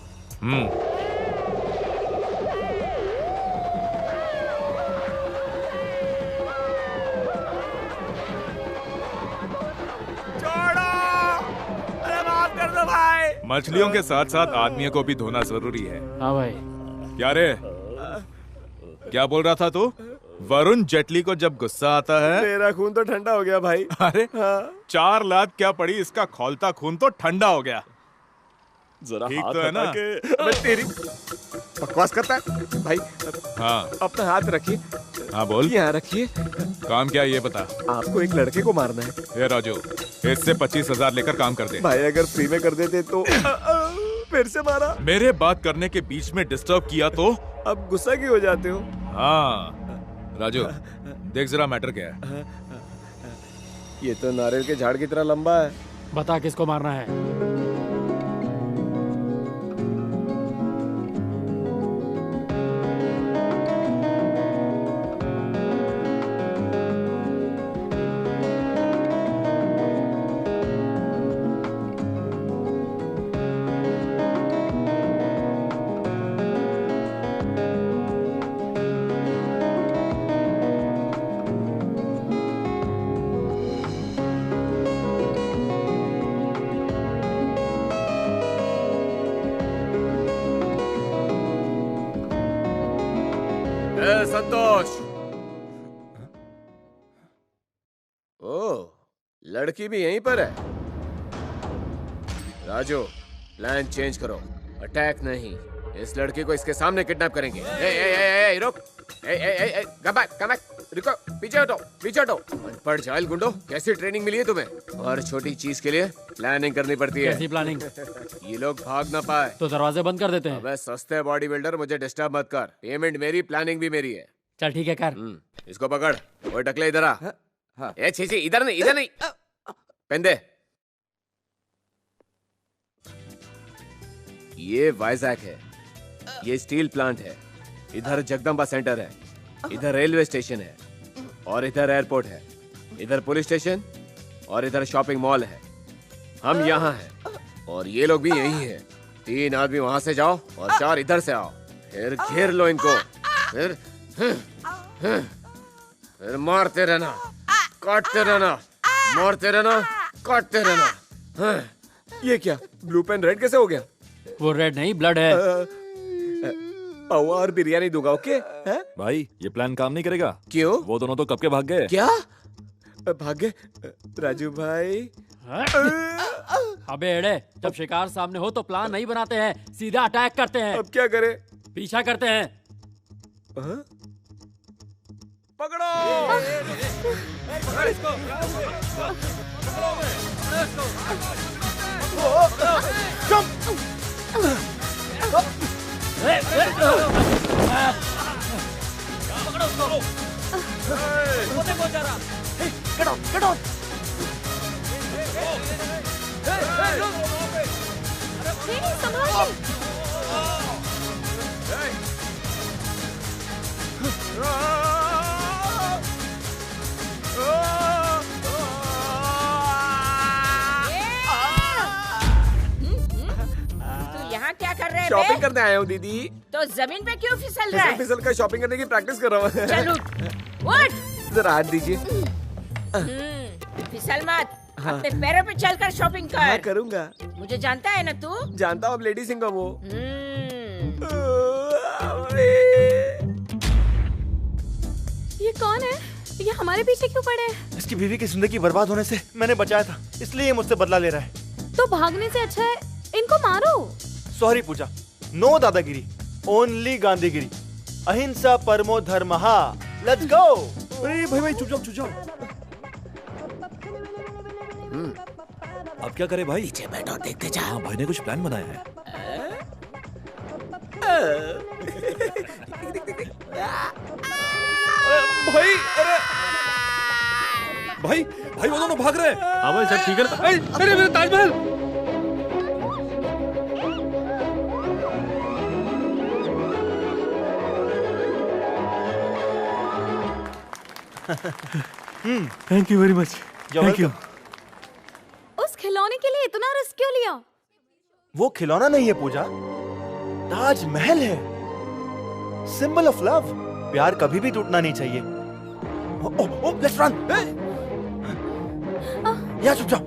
भाई, मछलियों के साथ साथ आदमियों को भी धोना जरूरी है। हाँ भाई। क्या रे, क्या बोल रहा था तू? वरुण जेटली को जब गुस्सा आता है, मेरा खून तो ठंडा हो गया भाई। अरे हाँ। 4 लात क्या पड़ी, इसका खौलता खून तो ठंडा हो गया। जरा ठीक हाथ तो है ना? अबे तेरी बकवास करता है भाई। हाँ, अपना हाथ रखिए। हाँ बोल। यहाँ रखिए। काम क्या है ये बता। आपको एक लड़के को मारना है। ये राजू, इससे 25,000 लेकर काम कर दे। भाई अगर फ्री में कर देते तो। फिर से मारा। मेरे बात करने के बीच में डिस्टर्ब किया तो अब गुस्सा क्यों हो जाते हो? हाँ राजू, देख जरा मैटर क्या है। ये तो नारियल के झाड़ की तरह लंबा है। बता किसको मारना है? संतोष। ओह, लड़की भी यहीं पर है। राजू, प्लान चेंज करो। अटैक नहीं, इस लड़की को इसके सामने किडनैप करेंगे। रुक, कम बैक, रुको, पीछे हटो, पीछे हटो। अनपढ़ जाहिल गुंडो, कैसी ट्रेनिंग मिली है तुम्हें? और छोटी चीज के लिए प्लानिंग करनी पड़ती है। कैसी प्लानिंग? ये लोग भाग ना पाए तो दरवाजे बंद कर देते हैं। अबे सस्ते बॉडी बिल्डर, मुझे डिस्टर्ब मत कर। पेमेंट मेरी, प्लानिंग भी मेरी है। चल ठीक है कर। इसको पकड़। वो टकले इधर आ। ए छी, इधर नहीं, इधर नहीं। पेन दे। ये वाइजैक है, ये स्टील प्लांट है, इधर जगदम्बा सेंटर है, इधर रेलवे स्टेशन है, और इधर एयरपोर्ट है, इधर पुलिस स्टेशन, और इधर शॉपिंग मॉल है। हम यहाँ हैं और ये लोग भी यही हैं। 3 आदमी वहां से जाओ और 4 इधर से आओ, फिर घेर लो इनको, फिर मारते रहना, काटते रहना, मारते रहना, काटते रहना। ये क्या, ब्लू पेन रेड कैसे हो गया? वो रेड नहीं, ब्लड है। और बिरयानी दूंगा, ओके? भाई ये प्लान काम नहीं करेगा। क्यों? वो दोनों तो कब के भाग गए। क्या भाग गए? राजू भाई। अबे एड़े, जब शिकार सामने हो तो प्लान नहीं बनाते हैं, सीधा अटैक करते हैं। अब क्या करें? पीछा करते हैं। पकड़ो! उसको। वो देखो जरा। Get out, get out. तू यहाँ क्या कर रहे हैं? शॉपिंग करने आया हूँ दीदी। तो जमीन पे क्यों फिसल रहा है? फिसल का शॉपिंग करने की प्रैक्टिस कर रहा हूँ। चल उठ। जरा हाथ दीजिए। फिसल मत। अपने पैरों पे चलकर शॉपिंग कर। हाँ, करूँगा। मुझे जानता है ना तू? जानता हूँ, अब लेडी सिंह का वो। ये कौन है? ये हमारे पीछे क्यों पड़े हैं? इसकी बीवी की जिंदगी बर्बाद होने से मैंने बचाया था, इसलिए ये मुझसे बदला ले रहा है। तो भागने से अच्छा है इनको मारो। सॉरी पूजा, नो दादागिरी, ओनली गांधीगिरी, अहिंसा परमो धर्मः। Let's go. अरे भाई चुप जाओ चुप जाओ। अब क्या करे भाई? पीछे बैठो, देखते जा। हाँ, भाई ने कुछ प्लान बनाया है। भाई अरे भाई वो दोनों भाग रहे हैं। हाँ भाई सब ठीक है। अरे मेरा Taj Mahal. Thank you very much. Thank you. उस खिलौने के लिए इतना रिस्क क्यों लिया? वो खिलौना नहीं है पूजा, ताजमहल है, सिंबल ऑफ लव। प्यार कभी भी टूटना नहीं चाहिए। Let's run. यहाँ चुप जाओ।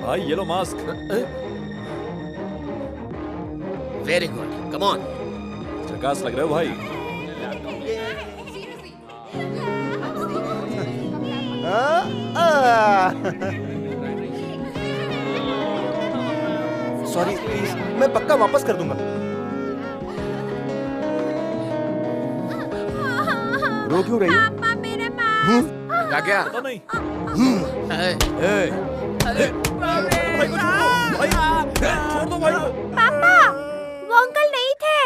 भाई ये लो mask. Very good, come on. झकास लग रहे हो भाई। सॉरी प्लीज, मैं पक्का वापस कर दूंगा। रो क्यों रही हो? पापा मेरे पास। क्या? पता नहीं। छोड़ दो भाई। पापा वो अंकल नहीं थे।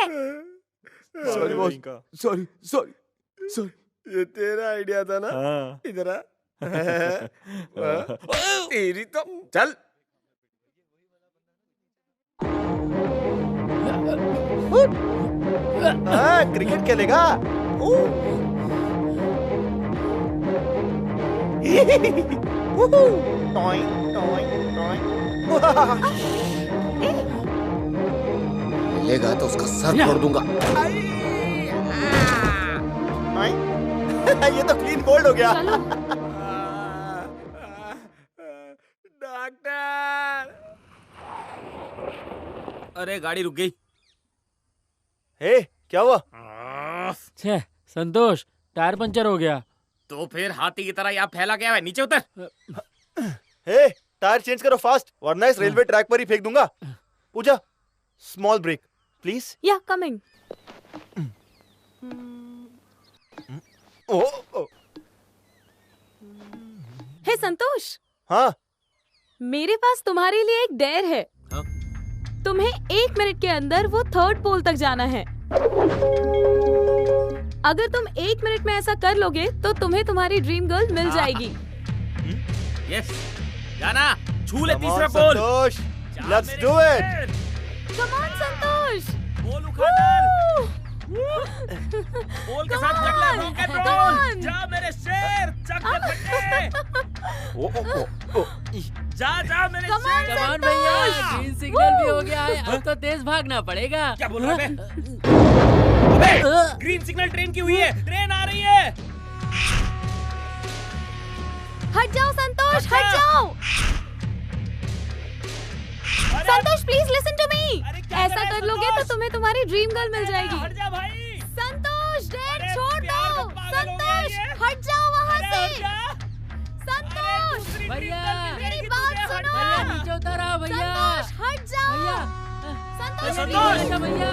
Sorry boss, sorry sorry sorry. ये तेरा आइडिया था ना? हाँ। इधर आ। तेरी तो चल। क्रिकेट खेलेगा? मिलेगा तो उसका सर फोड़ दूंगा। ये तो क्लीन बोल्ड हो गया। डॉक्टर। अरे गाड़ी रुक गई। हे क्या हुआ? छे संतोष, टायर पंचर हो गया। तो फिर हाथी की तरह यहाँ फैला गया है, नीचे उतर। हे टायर चेंज करो फास्ट, वरना इस रेलवे ट्रैक पर ही फेंक दूंगा। पूजा, स्मॉल ब्रेक प्लीज। या कमिंग। हे संतोष। हाँ। मेरे पास तुम्हारे लिए एक डेयर है। तुम्हें 1 मिनट के अंदर वो 3rd पोल तक जाना है। अगर तुम 1 मिनट में ऐसा कर लोगे तो तुम्हें तुम्हारी ड्रीम गर्ल मिल जाएगी। यस, जाना, छू ले Come on, तीसरा पोल। संतोष, let's do it। Come on, संतोष। पोल उखाड़ डाल। पोल के साथ जगला, रॉक एंड रोल। जा मेरे शेर, चक के फटे। जा मेरे शेर। कमान भैया, ग्रीन सिग्नल भी हो गया है, अब तो तेज भागना पड़ेगा। क्या बोल रहे हैं? अबे, ग्रीन सिग्नल ट्रेन की हुई है, ट्रेन आ रही है। हट जाओ संतोष, हट जाओ। संतोष प्लीज लिसन टू मी। ऐसा कर लोगे तो तुम्हें तुम्हारी ड्रीम गर्ल मिल जाएगी। हट जा भाई। संतोष डेट छोड़ दो। संतोष हट जाओ वहाँ से। संतोष भैया मेरी बात सुनो। भैया नीचे उतर आओ भैया। संतोष हट जाओ। भैया संतोष भैया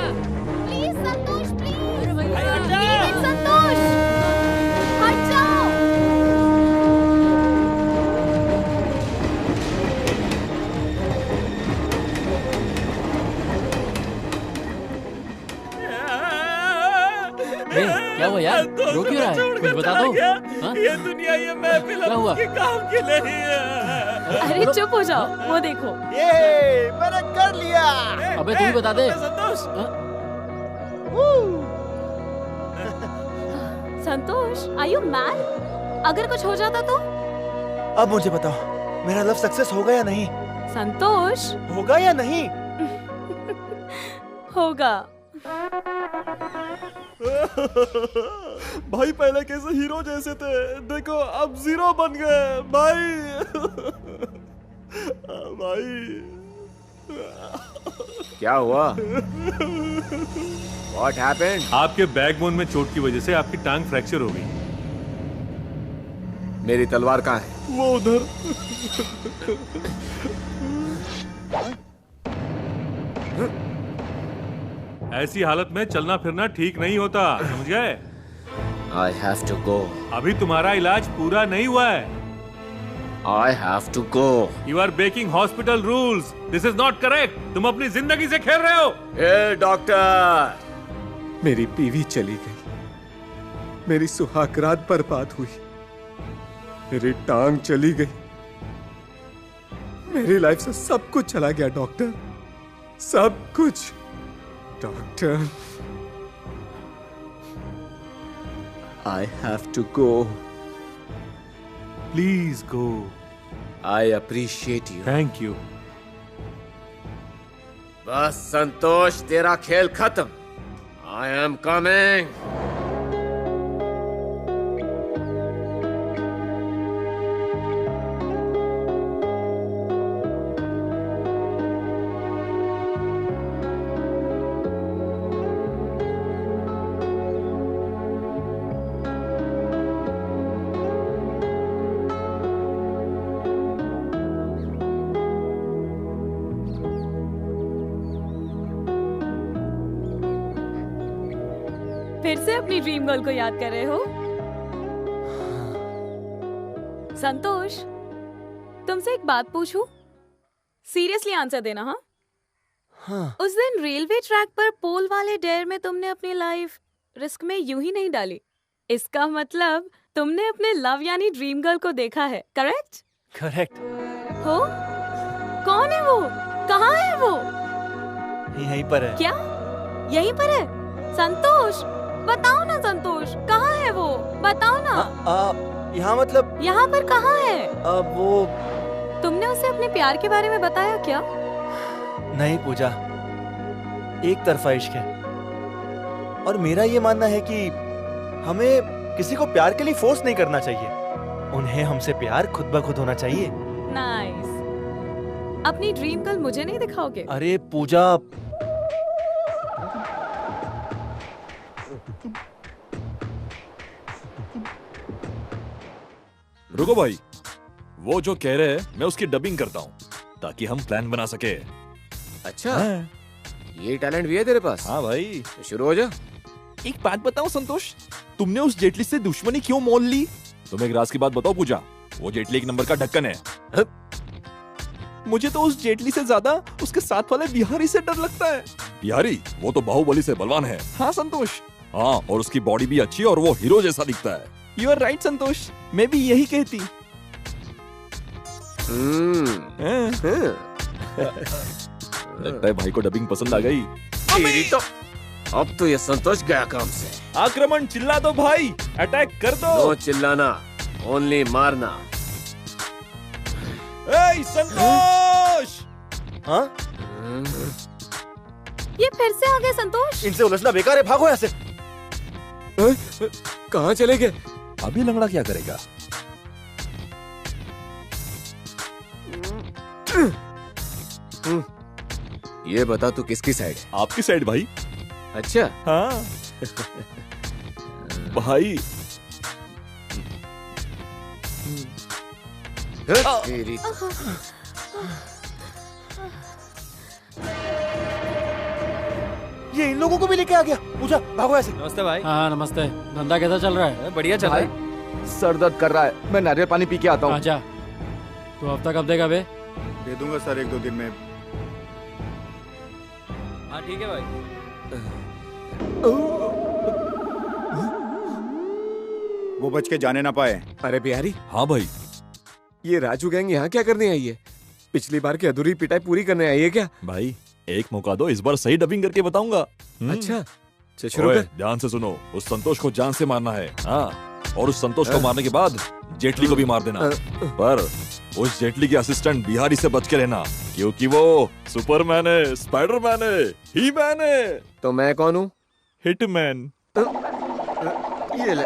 प्लीज संतोष प्लीज। भैया प्लीज संतोष हट जाओ। क्या हुआ यार? रो क्यों रहा है? कुछ बता दो। हाँ? ये दुनिया ये महफिल क्या हुआ? उसके काम की नहीं है। अरे चुप हो जाओ, वो देखो। ये मैंने कर लिया। अबे तू ही बता दे। संतोष। संतोष, आर यू मैड? अगर कुछ हो जाता तो? अब मुझे बताओ, मेरा लव सक्सेस होगा या नहीं? संतोष, होगा या नहीं? होगा। भाई पहले कैसे हीरो जैसे थे, देखो अब जीरो बन गए भाई। भाई क्या हुआ? What happened? आपके बैकबोन में चोट की वजह से आपकी टांग फ्रैक्चर हो गई। मेरी तलवार कहाँ है? वो उधर। ऐसी हालत में चलना फिरना ठीक नहीं होता, समझ गए? I have to go. अभी तुम्हारा इलाज पूरा नहीं हुआ है। I have to go. You are breaking hospital rules. This is not correct. तुम अपनी जिंदगी से खेल रहे हो। ए डॉक्टर! मेरी बीवी चली गई, मेरी सुहागरात बर्बाद हुई, मेरी टांग चली गई, मेरी लाइफ से सब कुछ चला गया डॉक्टर, सब कुछ। Doctor, I have to go. Please go. I appreciate you. Thank you. बस संतोष, तेरा खेल खत्म। I am coming. फिर से अपनी ड्रीम गर्ल को याद कर रहे हो? संतोष, तुमसे एक बात पूछूं? सीरियसली आंसर देना। हाँ? हाँ। उस दिन रेलवे ट्रैक पर पोल वाले डेयर में तुमने अपनी लाइफ रिस्क में यूं ही नहीं डाली। इसका मतलब तुमने अपने लव यानी ड्रीम गर्ल को देखा है, करेक्ट? करेक्ट। हो? कौन है वो? कहाँ है वो? यहीं पर है। क्या? यहीं पर है? संतोष, बताओ ना संतोष, कहाँ है वो? बताओ ना। यहाँ मतलब? यहाँ पर कहाँ है? वो तुमने उसे अपने प्यार के बारे में बताया क्या? नहीं पूजा, एक तरफा इश्क है और मेरा ये मानना है कि हमें किसी को प्यार के लिए फोर्स नहीं करना चाहिए, उन्हें हमसे प्यार खुद ब खुद होना चाहिए। नाइस। अपनी ड्रीम गर्ल मुझे नहीं दिखाओगे? अरे पूजा, रुको भाई, वो जो कह रहे हैं मैं उसकी डबिंग करता हूँ ताकि हम प्लान बना सके। अच्छा, ये टैलेंट भी है तेरे पास? हाँ भाई। तो शुरू हो जा। एक बात बताओ संतोष, तुमने उस जेटली से दुश्मनी क्यों मोल ली? तुम एक राज की बात बताओ पूजा, वो जेटली एक नंबर का ढक्कन है। मुझे तो उस जेटली से ज्यादा उसके साथ वाले बिहारी से डर लगता है। बिहारी? वो तो बाहुबली से बलवान है। हाँ संतोष। हाँ, और उसकी बॉडी भी अच्छी और वो हीरो जैसा दिखता है। यू आर राइट संतोष, मैं भी यही कहती। लगता है भाई को डबिंग पसंद आ गई। तो अब तो ये संतोष गया काम से। आक्रमण, चिल्ला दो भाई, अटैक कर दो। नो चिल्लाना, ओनली मारना। ए संतोष! हाँ? ये फिर से आ गए संतोष? इनसे उलझना बेकार है, भागो यहाँ से। कहाँ चले गए? अभी लंगड़ा क्या करेगा? ये बता तू किसकी साइड है? आपकी साइड भाई। अच्छा। हाँ भाई। तेरी ये इन लोगों को भी लेके आ गया। पूजा, भागो ऐसे। नमस्ते भाई। हाँ नमस्ते। धंधा कैसा चल रहा है? बढ़िया चल रहा है। सर दर्द कर रहा है, मैं नारियल पानी पी के आता हूँ। अच्छा, तो हफ्ता कब देगा बे? दे दूंगा सर, 1-2 दिन में। हाँ ठीक है भाई। वो बच के जाने ना पाए। अरे बिहारी। हाँ भाई। ये राजू गैंग यहाँ क्या करने आई है? पिछली बार की अधूरी पिटाई पूरी करने आई है क्या? भाई एक मौका दो, इस बार सही डबिंग करके बताऊंगा। अच्छा शुरू कर। ध्यान से सुनो, उस संतोष को जान से मारना है। हाँ, और उस संतोष को मारने के बाद जेटली को भी मार देना। पर उस जेटली के असिस्टेंट बिहारी से बच के रहना, क्योंकि वो सुपरमैन है, स्पाइडरमैन है, ही मैन है। तो मैं कौन हूँ? हिटमैन। ये ले।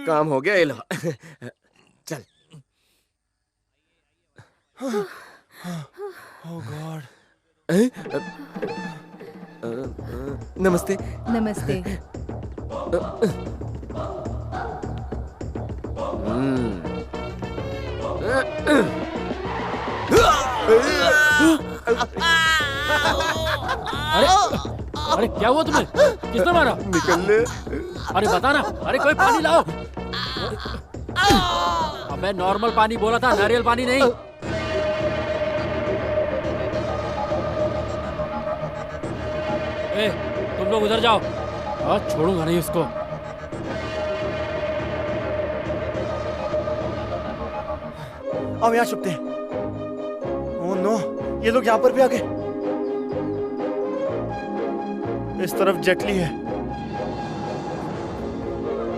काम हो गया, ये लो। चल। Oh God. नमस्ते। नमस्ते। अरे क्या हुआ तुम्हें? किसने मारा? निकल ले। अरे बता ना। अरे कोई पानी लाओ। अबे नॉर्मल पानी बोला था, नारियल पानी नहीं। ए, तुम लोग उधर जाओ। आज छोड़ूंगा नहीं उसको। अब यहाँ छुपते हैं। ओह नो, ये लोग यहाँ पर भी आ गए। इस तरफ जेटली है।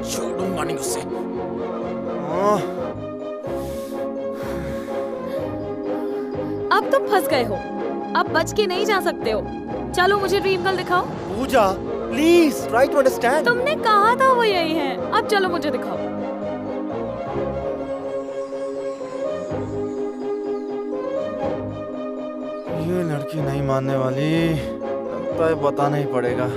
छोड़ूंगा नहीं उससे। अब तुम फंस गए हो, अब बच के नहीं जा सकते हो। चलो मुझे ड्रीम गर्ल दिखाओ। पूजा प्लीज ट्राई टू अंडरस्टैंड। तुमने कहा था वो यही है, अब चलो मुझे दिखाओ। ये लड़की नहीं मानने वाली, लगता है बताना ही पड़ेगा।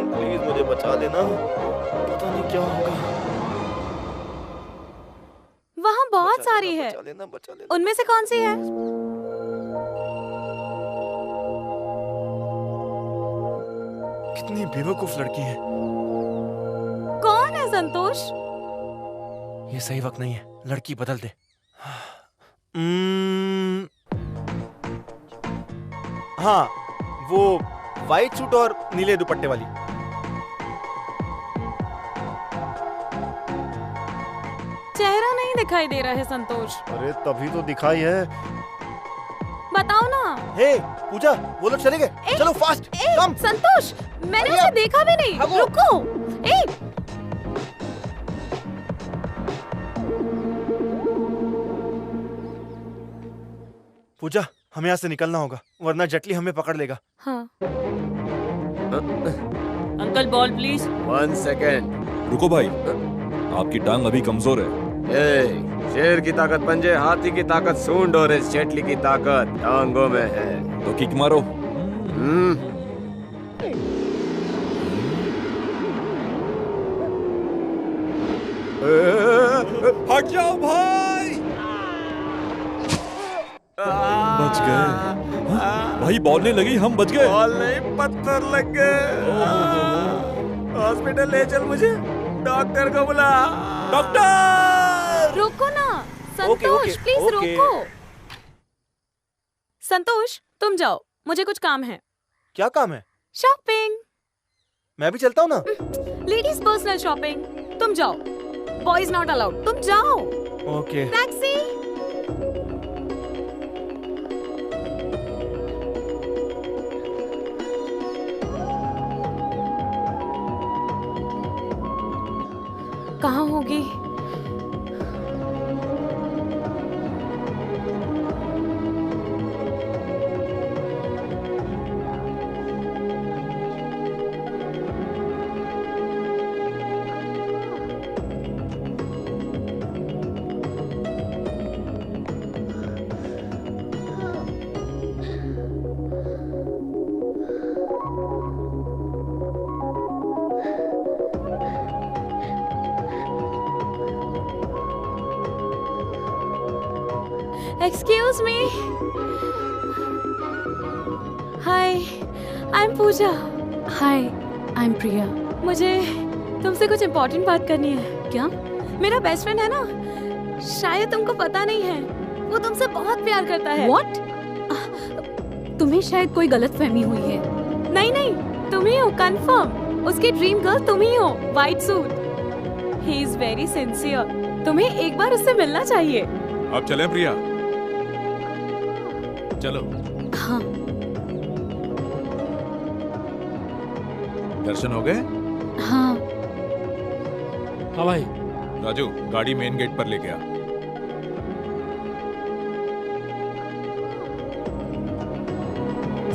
प्लीज मुझे बचा लेना, पता नहीं क्या होगा। वहाँ बहुत सारी है, उनमें से कौन सी है? कितनी बेवकूफ लड़की है। कौन है संतोष? ये सही वक्त नहीं है, लड़की बदल दे। हाँ, वो व्हाइट सूट और नीले दुपट्टे वाली। चेहरा नहीं दिखाई दे रहा है संतोष। अरे तभी तो दिखाई है। बताओ ना। हे पूजा, वो लोग चले गए। चलो फास्ट कम। संतोष, मैंने उसे देखा भी नहीं। रुको। पूजा, हमें यहाँ से निकलना होगा, वरना जेटली हमें पकड़ लेगा। हाँ। Uncle ball please. 1 सेकेंड। रुको भाई, आपकी टांग अभी कमजोर है। शेर की ताकत पंजे, हाथी की ताकत सूंड और इस जेटली की ताकत टांगों में है। तो किक मारो। हट जाओ भाई। बच गए। भाई बॉल नहीं लगी, हम बच गए। बॉल नहीं, पत्थर लग गए। हॉस्पिटल ले चल मुझे, डॉक्टर को बुला। डॉक्टर! रुको ना संतोष, प्लीज रुको। संतोष, तुम जाओ, मुझे कुछ काम है। क्या काम है? शॉपिंग। मैं भी चलता हूँ ना। Ladies personal shopping. तुम जाओ, बॉयज नॉट अलाउड। तुम जाओ। ओके। टैक्सी। कहाँ होगी? Excuse me. Hi, I'm Pooja. Hi, I'm Priya. मुझे तुमसे कुछ इम्पोर्टेंट बात करनी है। क्या? मेरा बेस्ट फ्रेंड है ना, शायद तुमको पता नहीं है, वो तुमसे बहुत प्यार करता है। What? तुम्हें शायद कोई गलतफहमी हुई है। नहीं नहीं, तुम ही हो कंफर्म। उसकी ड्रीम गर्ल तुम ही हो, white suit. He is very sincere. तुम्हें एक बार उससे मिलना चाहिए। अब चलें प्रिया? चलो। हाँ। दर्शन हो गए? हाँ। हाँ भाई। राजू, गाड़ी मेन गेट पर लेके आ।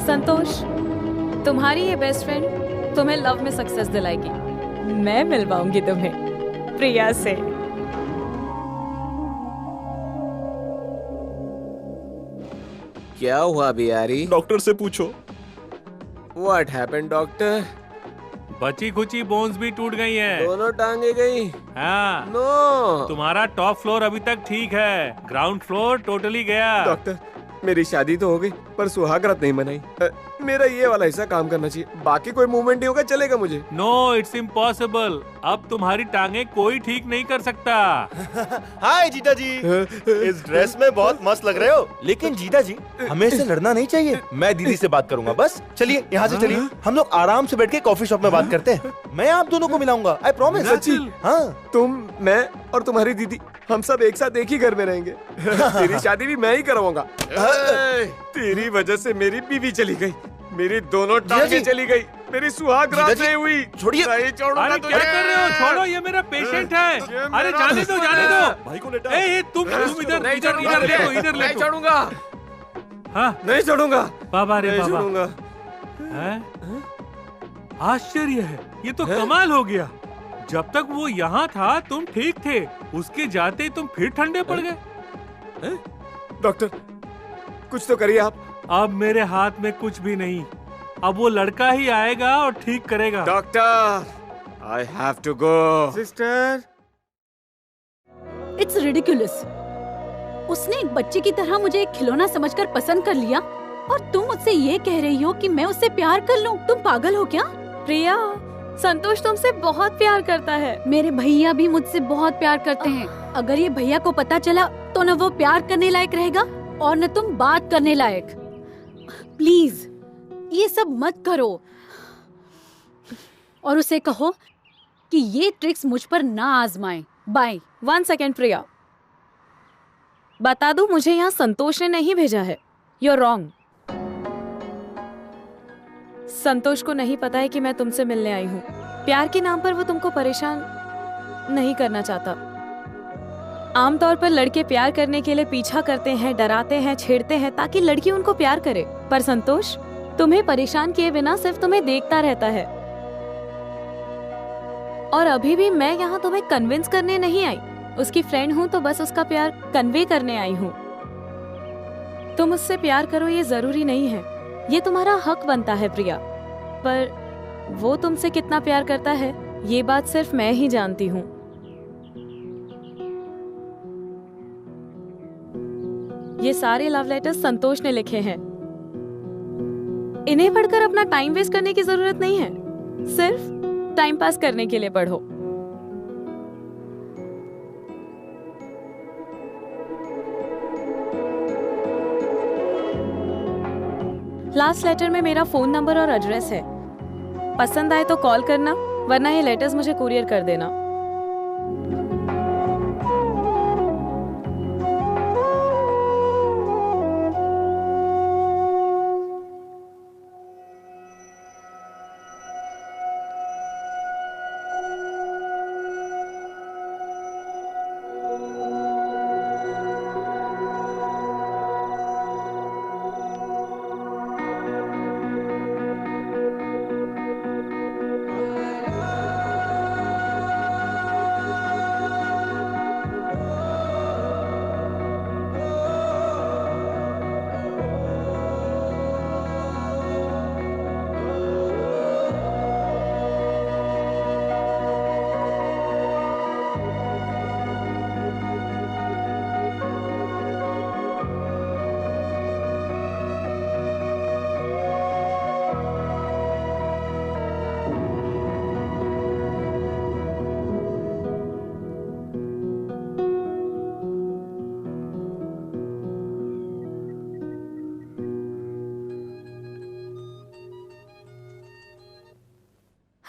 संतोष, तुम्हारी ये बेस्ट फ्रेंड तुम्हें लव में सक्सेस दिलाएगी। मैं मिलवाऊंगी तुम्हें प्रिया से। क्या हुआ बिहारी? डॉक्टर से पूछो। What happened, doctor? बची खुची बोन्स भी टूट गई हैं। दोनों टांगे गई? हाँ। नो। तुम्हारा टॉप फ्लोर अभी तक ठीक है, ग्राउंड फ्लोर टोटली गया। डॉक्टर, मेरी शादी तो हो गई पर सुहागरात नहीं मनाई। मेरा ये वाला हिस्सा काम करना चाहिए, बाकी कोई मूवमेंट नहीं होगा, चलेगा मुझे? No, it's impossible. अब तुम्हारी टांगे कोई ठीक नहीं कर सकता। हाय जीजा जी, इस ड्रेस में बहुत मस्त लग रहे हो। लेकिन जीजा जी, हमें इससे लड़ना नहीं चाहिए। मैं दीदी से बात करूंगा बस। चलिए यहाँ से चलिए, हम लोग आराम से बैठ के कॉफी शॉप में बात करते हैं। मैं आप दोनों को मिलाऊंगा, आई प्रॉमिस। सच्ची? हाँ। तुम, मैं और तुम्हारी दीदी, हम सब एक साथ एक ही घर में रहेंगे। तेरी शादी भी मैं ही करवाऊंगा। तेरी वजह से मेरी बीवी चली गई, मेरी दोनों टांगे चली गई, मेरी सुहागरात नहीं हुई। छोड़िए। नहीं छोड़ूंगा अरे तुझे। क्या कर रहे हो? छोड़ो, ये मेरा पेशेंट है। अरे जाने दो, जाने दो। भाई को लेटा। ए, तुम इधर नहीं इधर छोड़ूंगा इधर ले तुझे। लो, इधर ले नहीं लो। छोड़ूंगा। हाँ, नहीं छोड़ूंगा। बाबा रे नहीं बाबा। छोड़ूंगा। हैं? आश्चर्य है, ये तो कमाल हो गया। जब तक वो यहाँ था तुम ठीक थे, उसके जाते ही तुम फिर ठंडे पड़ गए। डॉक्टर, कुछ तो करिए आप। अब मेरे हाथ में कुछ भी नहीं। अब वो लड़का ही आएगा और ठीक करेगा। Doctor, I have to go. Sister, it's ridiculous. उसने एक बच्चे की तरह मुझे एक खिलौना समझकर पसंद कर लिया और तुम मुझसे ये कह रही हो कि मैं उससे प्यार कर लूं? तुम पागल हो क्या? प्रिया, संतोष तुमसे बहुत प्यार करता है। मेरे भैया भी मुझसे बहुत प्यार करते हैं। अगर ये भैया को पता चला तो न वो प्यार करने लायक रहेगा और न तुम बात करने लायक। प्लीज ये सब मत करो और उसे कहो कि ये ट्रिक्स मुझ पर ना आजमाए। बाय। 1 सेकेंड प्रिया, बता दूं, मुझे यहाँ संतोष ने नहीं भेजा है। You are wrong. संतोष को नहीं पता है कि मैं तुमसे मिलने आई हूँ। प्यार के नाम पर वो तुमको परेशान नहीं करना चाहता। आमतौर पर लड़के प्यार करने के लिए पीछा करते हैं, डराते हैं, छेड़ते हैं ताकि लड़की उनको प्यार करे। पर संतोष तुम्हें परेशान किए बिना सिर्फ तुम्हें देखता रहता है। और अभी भी मैं यहाँ तुम्हें कन्विंस करने नहीं आई। उसकी फ्रेंड हूँ तो बस उसका प्यार कन्वे करने आई हूँ। तुम उससे प्यार करो ये जरूरी नहीं है, ये तुम्हारा हक बनता है प्रिया। पर वो तुमसे कितना प्यार करता है ये बात सिर्फ मैं ही जानती हूँ। ये सारे लव लेटर्स संतोष ने लिखे हैं। इन्हें पढ़कर अपना टाइम वेस्ट करने की जरूरत नहीं है, सिर्फ टाइम पास करने के लिए पढ़ो। लास्ट लेटर में मेरा फोन नंबर और एड्रेस है। पसंद आए तो कॉल करना, वरना ये लेटर्स मुझे कुरियर कर देना।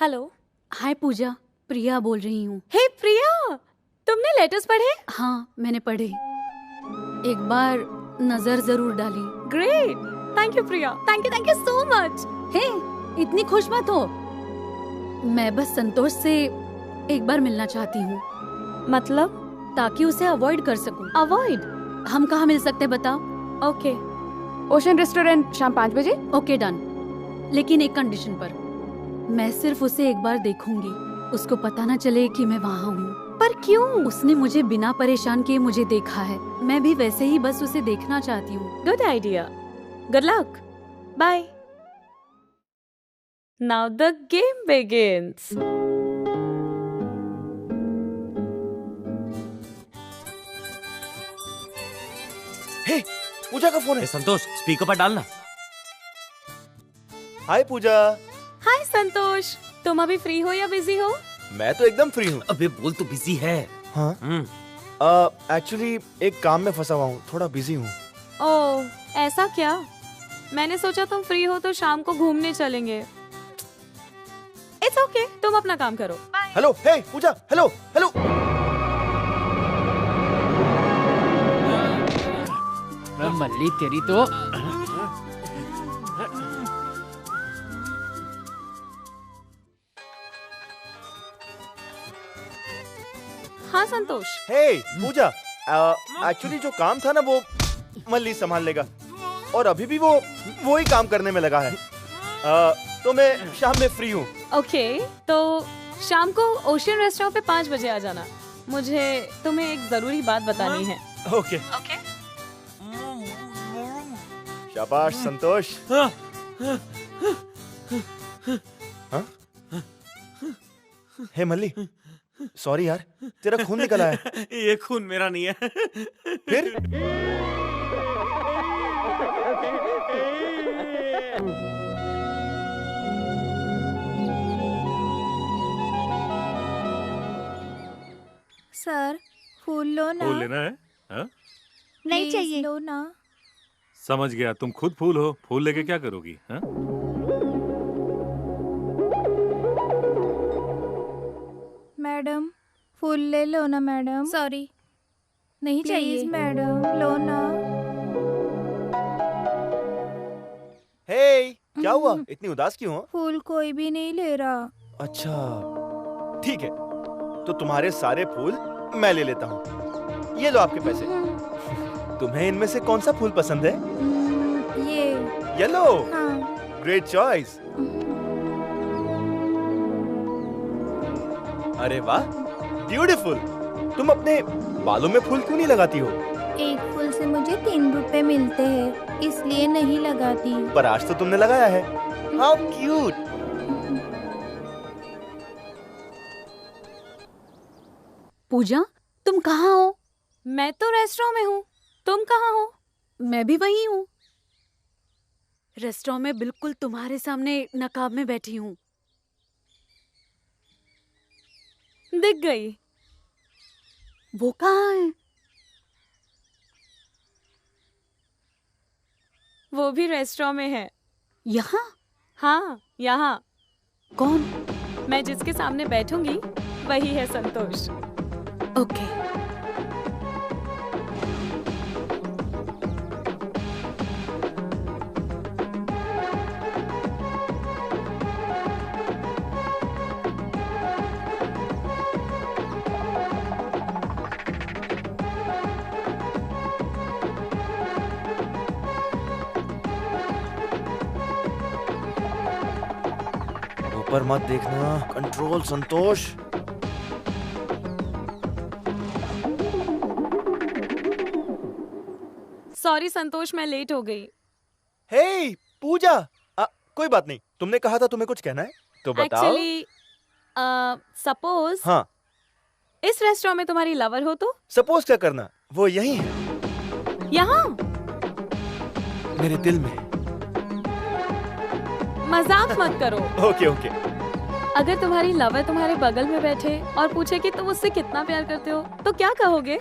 हेलो। हाय पूजा, प्रिया बोल रही हूँ। हे प्रिया, तुमने लेटर्स पढ़े? हाँ, मैंने पढ़े। एक बार नजर जरूर डाली। Great, thank you Priya, thank you so much. Hey, इतनी खुश मत हो। मैं बस संतोष से एक बार मिलना चाहती हूँ। मतलब? ताकि उसे अवॉइड कर सकूं। अवॉइड? हम कहाँ मिल सकते बताओ? ओके, ओशन रेस्टोरेंट शाम 5 बजे। ओके डन, लेकिन एक कंडीशन पर। मैं सिर्फ उसे एक बार देखूंगी, उसको पता ना चले कि मैं वहाँ हूँ। पर क्यों? उसने मुझे बिना परेशान किए मुझे देखा है, मैं भी वैसे ही बस उसे देखना चाहती हूँ। Good idea, good luck, bye. Now the game begins. Hey, Puja का फोन है। संतोष, स्पीकर पर डालना। हाय पूजा। हाय संतोष, तुम अभी फ्री हो या बिजी हो? मैं तो एकदम फ्री हूँ। अबे बोल, तो बिजी है। हाँ, एक्चुअली एक काम में फंसा हुआ हूँ, थोड़ा बिजी हूँ। ओह, ऐसा क्या? मैंने सोचा तुम फ्री हो तो शाम को घूमने चलेंगे। इट्स ओके, तुम अपना काम करो। हेलो, हे पूजा, हेलो हेलो। मल्ली तेरी तो। हाँ संतोष। हे पूजा, एक्चुअली जो काम था ना वो मल्ली संभाल लेगा, और अभी भी वो ही काम करने में लगा है। तो मैं शाम में फ्री हूँ। ओके, तो शाम को ओशियन रेस्टोरेंट पे 5 बजे आ जाना। मुझे तुम्हें एक जरूरी बात बतानी है। ओके। शाबाश संतोष। हाँ? हे मल्ली, सॉरी यार, तेरा खून निकला है। ये खून मेरा नहीं है। फिर? सर, फूल लो ना। फूल लेना है? हाँ? नहीं चाहिए। लो ना। समझ गया, तुम खुद फूल हो। फूल लेके क्या करोगी? हाँ? मैडम, फूल ले लो ना मैडम। सॉरी, नहीं चाहिए मैडम, लो ना। हे, क्या हुआ? इतनी उदास क्यों हो? फूल कोई भी नहीं ले रहा। अच्छा, ठीक है, तो तुम्हारे सारे फूल मैं ले लेता हूँ। ये लो आपके पैसे। तुम्हें इनमें से कौन सा फूल पसंद है? ये येलो। हाँ। Great choice. अरे वाह, ब्यूटीफुल। तुम अपने बालों में फूल क्यों नहीं लगाती हो? एक फूल से मुझे 3 रुपए मिलते हैं, इसलिए नहीं लगाती। पर आज तो तुमने लगाया है। How cute. पूजा, तुम कहाँ हो? मैं तो रेस्टोरेंट में हूँ, तुम कहाँ हो? मैं भी वही हूँ। रेस्टोरेंट में बिल्कुल तुम्हारे सामने नकाब में बैठी हूँ। दिख गई। वो कहाँ है? वो भी रेस्टोरेंट में है। यहाँ? हाँ, यहाँ। कौन? मैं जिसके सामने बैठूंगी वही है संतोष। ओके। ऊपर मत देखना, कंट्रोल संतोष। सॉरी संतोष, मैं लेट हो गई। हे पूजा, कोई बात नहीं। तुमने कहा था तुम्हें कुछ कहना है, तो बताओ। एक्चुअली, सपोज हाँ, इस रेस्टोरेंट में तुम्हारी लवर हो तो? सपोज क्या करना, वो यही है, यहाँ मेरे दिल में। मजाक मत करो। Okay okay. अगर तुम्हारी लवर तुम्हारे बगल में बैठे और पूछे कि तुम उससे कितना प्यार करते हो तो क्या कहोगे?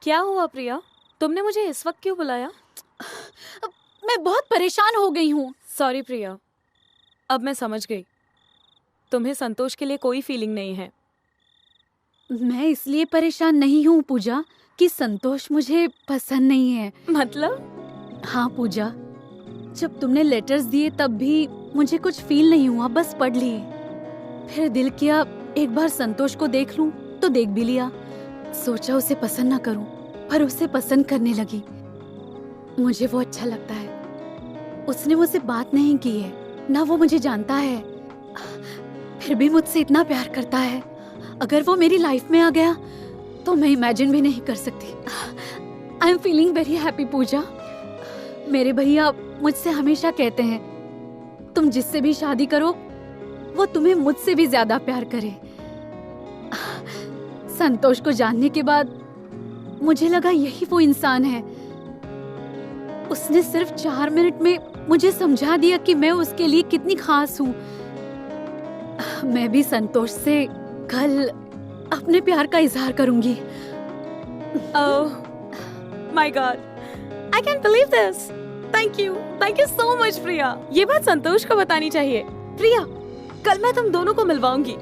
क्या हुआ प्रिया? तुमने मुझे इस वक्त क्यों बुलाया? मैं बहुत परेशान हो गई हूँ। सॉरी प्रिया, अब मैं समझ गई। तुम्हें संतोष के लिए कोई फीलिंग नहीं है। मैं इसलिए परेशान नहीं हूँ पूजा कि संतोष मुझे पसंद नहीं है। मतलब? हाँ पूजा, जब तुमने लेटर्स दिए तब भी मुझे कुछ फील नहीं हुआ, बस पढ़ लिए। फिर दिल किया एक बार संतोष को देख लूं, तो देख भी लिया। सोचा उसे पसंद ना करूं, पर उसे पसंद करने लगी। मुझे वो अच्छा लगता है। उसने मुझसे बात नहीं की है, ना वो मुझे जानता है, फिर भी मुझसे इतना प्यार करता है। अगर वो मेरी लाइफ में आ गया तो मैं इमेजिन भी नहीं कर सकती। I am feeling very happy Puja. मेरे भैया मुझसे हमेशा कहते हैं तुम जिससे भी शादी करो वो तुम्हें मुझसे भी ज्यादा प्यार करे। संतोष को जानने के बाद मुझे लगा यही वो इंसान है। उसने सिर्फ 4 मिनट में मुझे समझा दिया कि मैं उसके लिए कितनी खास हूँ। मैं भी संतोष से कल अपने प्यार का इजहार करूंगी। Oh my god, I can believe this. Thank you so much Priya. ये बात संतोष को बतानी चाहिए। प्रिया, कल मैं तुम दोनों को मिलवाऊंगी।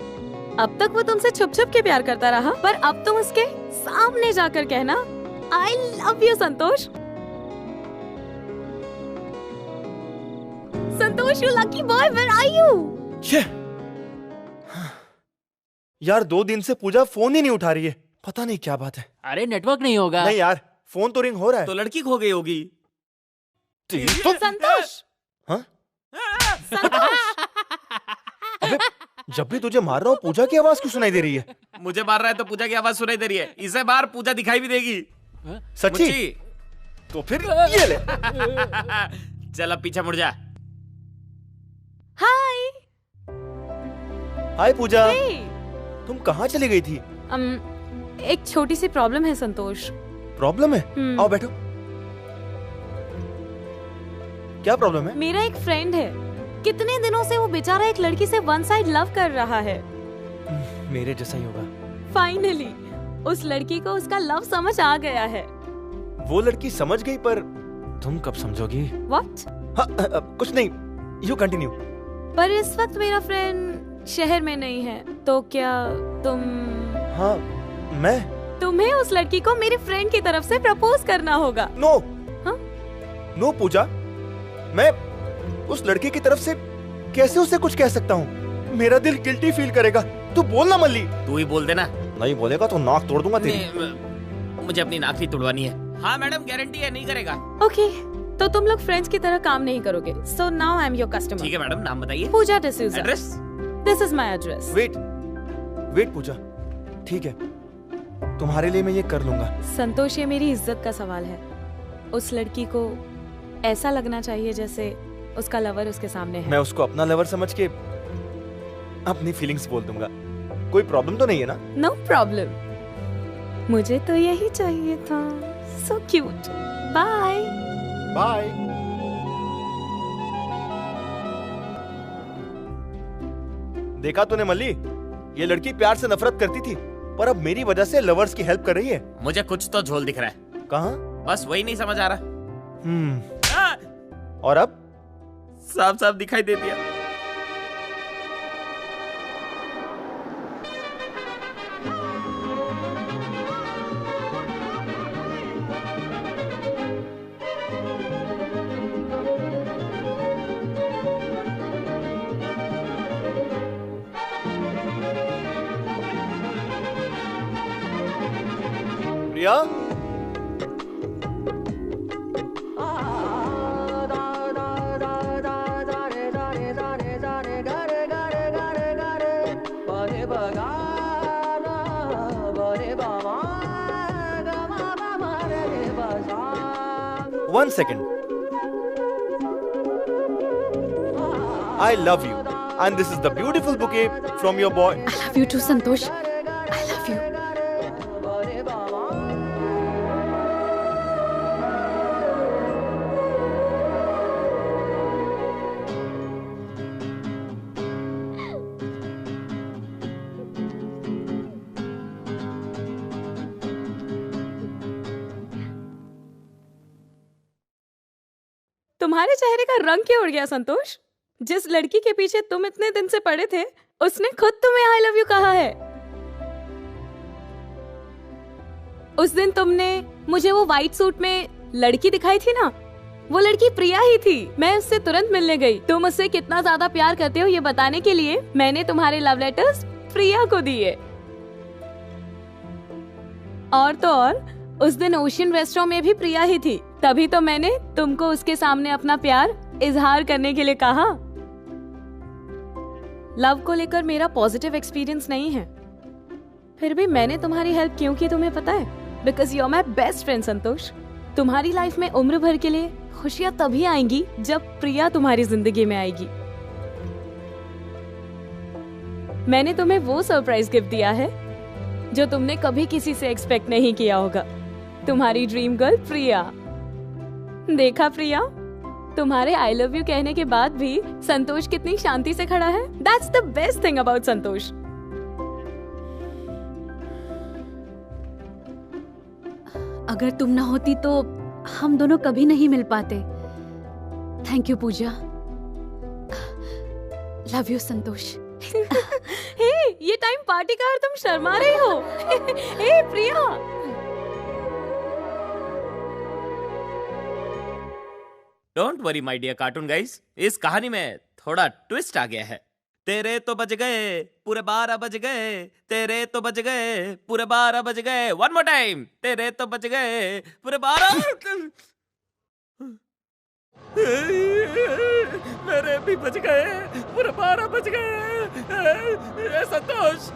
अब तक वो तुमसे छुप छुप के प्यार करता रहा, पर अब तुम उसके सामने जाकर कहना I love you Santosh. Santosh, you lucky boy, where are you? यार 2 दिन से पूजा फोन ही नहीं उठा रही है, पता नहीं क्या बात है। अरे नेटवर्क नहीं होगा। नहीं यार, फोन तो रिंग हो रहा है। तो लड़की खो गई होगी। संतोष! हाँ? अबे, जब भी तुझे मार रहा हूँ पूजा की आवाज क्यों सुनाई दे रही है? मुझे मार रहा है तो पूजा की आवाज सुनाई दे रही है। इसे बाहर पूजा दिखाई भी देगी। सच्ची? तो फिर ये ले। चल अब पीछे मुड़ जा। हाय। हाय पूजा। तुम कहाँ चली गई थी? एक छोटी सी प्रॉब्लम है संतोष। प्रॉब्लम है? आओ बैठो। क्या प्रॉब्लम है? मेरा एक फ्रेंड है, कितने दिनों से वो बेचारा एक लड़की से वन साइड लव कर रहा है। मेरे जैसा ही होगा। फाइनली उस लड़की को उसका लव समझ आ गया है। वो लड़की समझ गई, पर तुम कब समझोगी? What? हाँ, कुछ नहीं, यू कंटिन्यू। पर इस वक्त मेरा फ्रेंड शहर में नहीं है, तो क्या तुम? हाँ, मैं? तुम्हें उस लड़की को मेरे फ्रेंड की तरफ से प्रपोज करना होगा। नो। हाँ? नो पूजा, मैं उस लड़के की तरफ से कैसे उसे कुछ कह सकता हूँ? मेरा दिल गिल्टी फील करेगा। तू बोलना मल्ली। तू ही बोल देना। नहीं बोलेगा तो नाक तोड़ दूंगा तेरी। मुझे अपनी नाक ही तोड़वानी है। हाँ मैडम, गारंटी है, नहीं करेगा। ओके, तो तुम लोग फ्रेंड्स की तरह काम नहीं करोगे। So now I am your customer. ठीक है मैडम, नाम बताइए। Puja D'Souza. Address? This is my address. Wait Puja, ठीक है, तुम्हारे लिए मैं ये कर लूंगा। संतोष, ये मेरी इज्जत का सवाल है। उस लड़की को ऐसा लगना चाहिए जैसे उसका लवर उसके सामने है। मैं उसको अपना लवर समझ के अपनी फीलिंग्स बोल दूंगा। कोई प्रॉब्लम तो नहीं है ना? No problem. मुझे तो यही चाहिए था। So cute. Bye bye. देखा तूने मल्ली, ये लड़की प्यार से नफरत करती थी, पर अब मेरी वजह से लवर्स की हेल्प कर रही है। मुझे कुछ तो झोल दिख रहा है। कहाँ? बस वही नहीं समझ आ रहा। और अब? साफ साफ दिखाई दे दिया। प्रिया? One second. I love you, and this is the beautiful bouquet from your boy. I love you too, Santosh. I love you. तुम्हारे चेहरे का रंग क्यों उड़ गया संतोष? जिस लड़की के पीछे तुम इतने दिन से पड़े थे, उसने खुद तुम्हें आई लव यू कहा है। उस दिन तुमने मुझे वो व्हाइट सूट में लड़की दिखाई थी ना, वो लड़की प्रिया ही थी। मैं उससे तुरंत मिलने गई। तुम उससे कितना ज्यादा प्यार करते हो ये बताने के लिए मैंने तुम्हारे लव लेटर्स प्रिया को दिए। और तो और उस दिन ओशियन रेस्टोरेंट में भी प्रिया ही थी। तभी तो मैंने तुमको उसके सामने अपना प्यार इजहार करने के लिए कहा। लव को लेकर मेरा पॉजिटिव एक्सपीरियंस नहीं है, फिर भी मैंने तुम्हारी हेल्प क्यों की तुम्हें पता है? Because you are my best friend Santosh. तुम्हारी लाइफ में उम्र भर के लिए खुशियां तभी आएंगी जब प्रिया तुम्हारी जिंदगी में आएगी। मैंने तुम्हें वो सरप्राइज गिफ्ट दिया है जो तुमने कभी किसी से एक्सपेक्ट नहीं किया होगा। तुम्हारी ड्रीम गर्ल प्रिया। देखा प्रिया, तुम्हारे आई लव यू कहने के बाद भी संतोष कितनी शांति से खड़ा है। That's the best thing about Santosh. अगर तुम ना होती तो हम दोनों कभी नहीं मिल पाते। Thank you Puja. Love you Santosh. Hey, ये टाइम पार्टी का और तुम शर्मा रही हो। Hey Priya. Don't worry my dear cartoon guys, इस कहानी में थोड़ा ट्विस्ट आ गया है। तेरे तो बज गए पूरे 12 बज गए, तेरे तो बज गए पूरे 12 बज गए। वन मोर टाइम, तेरे तो बज गए पूरे 12। मेरे भी बज गए पूरे 12 बज गए। संतोष,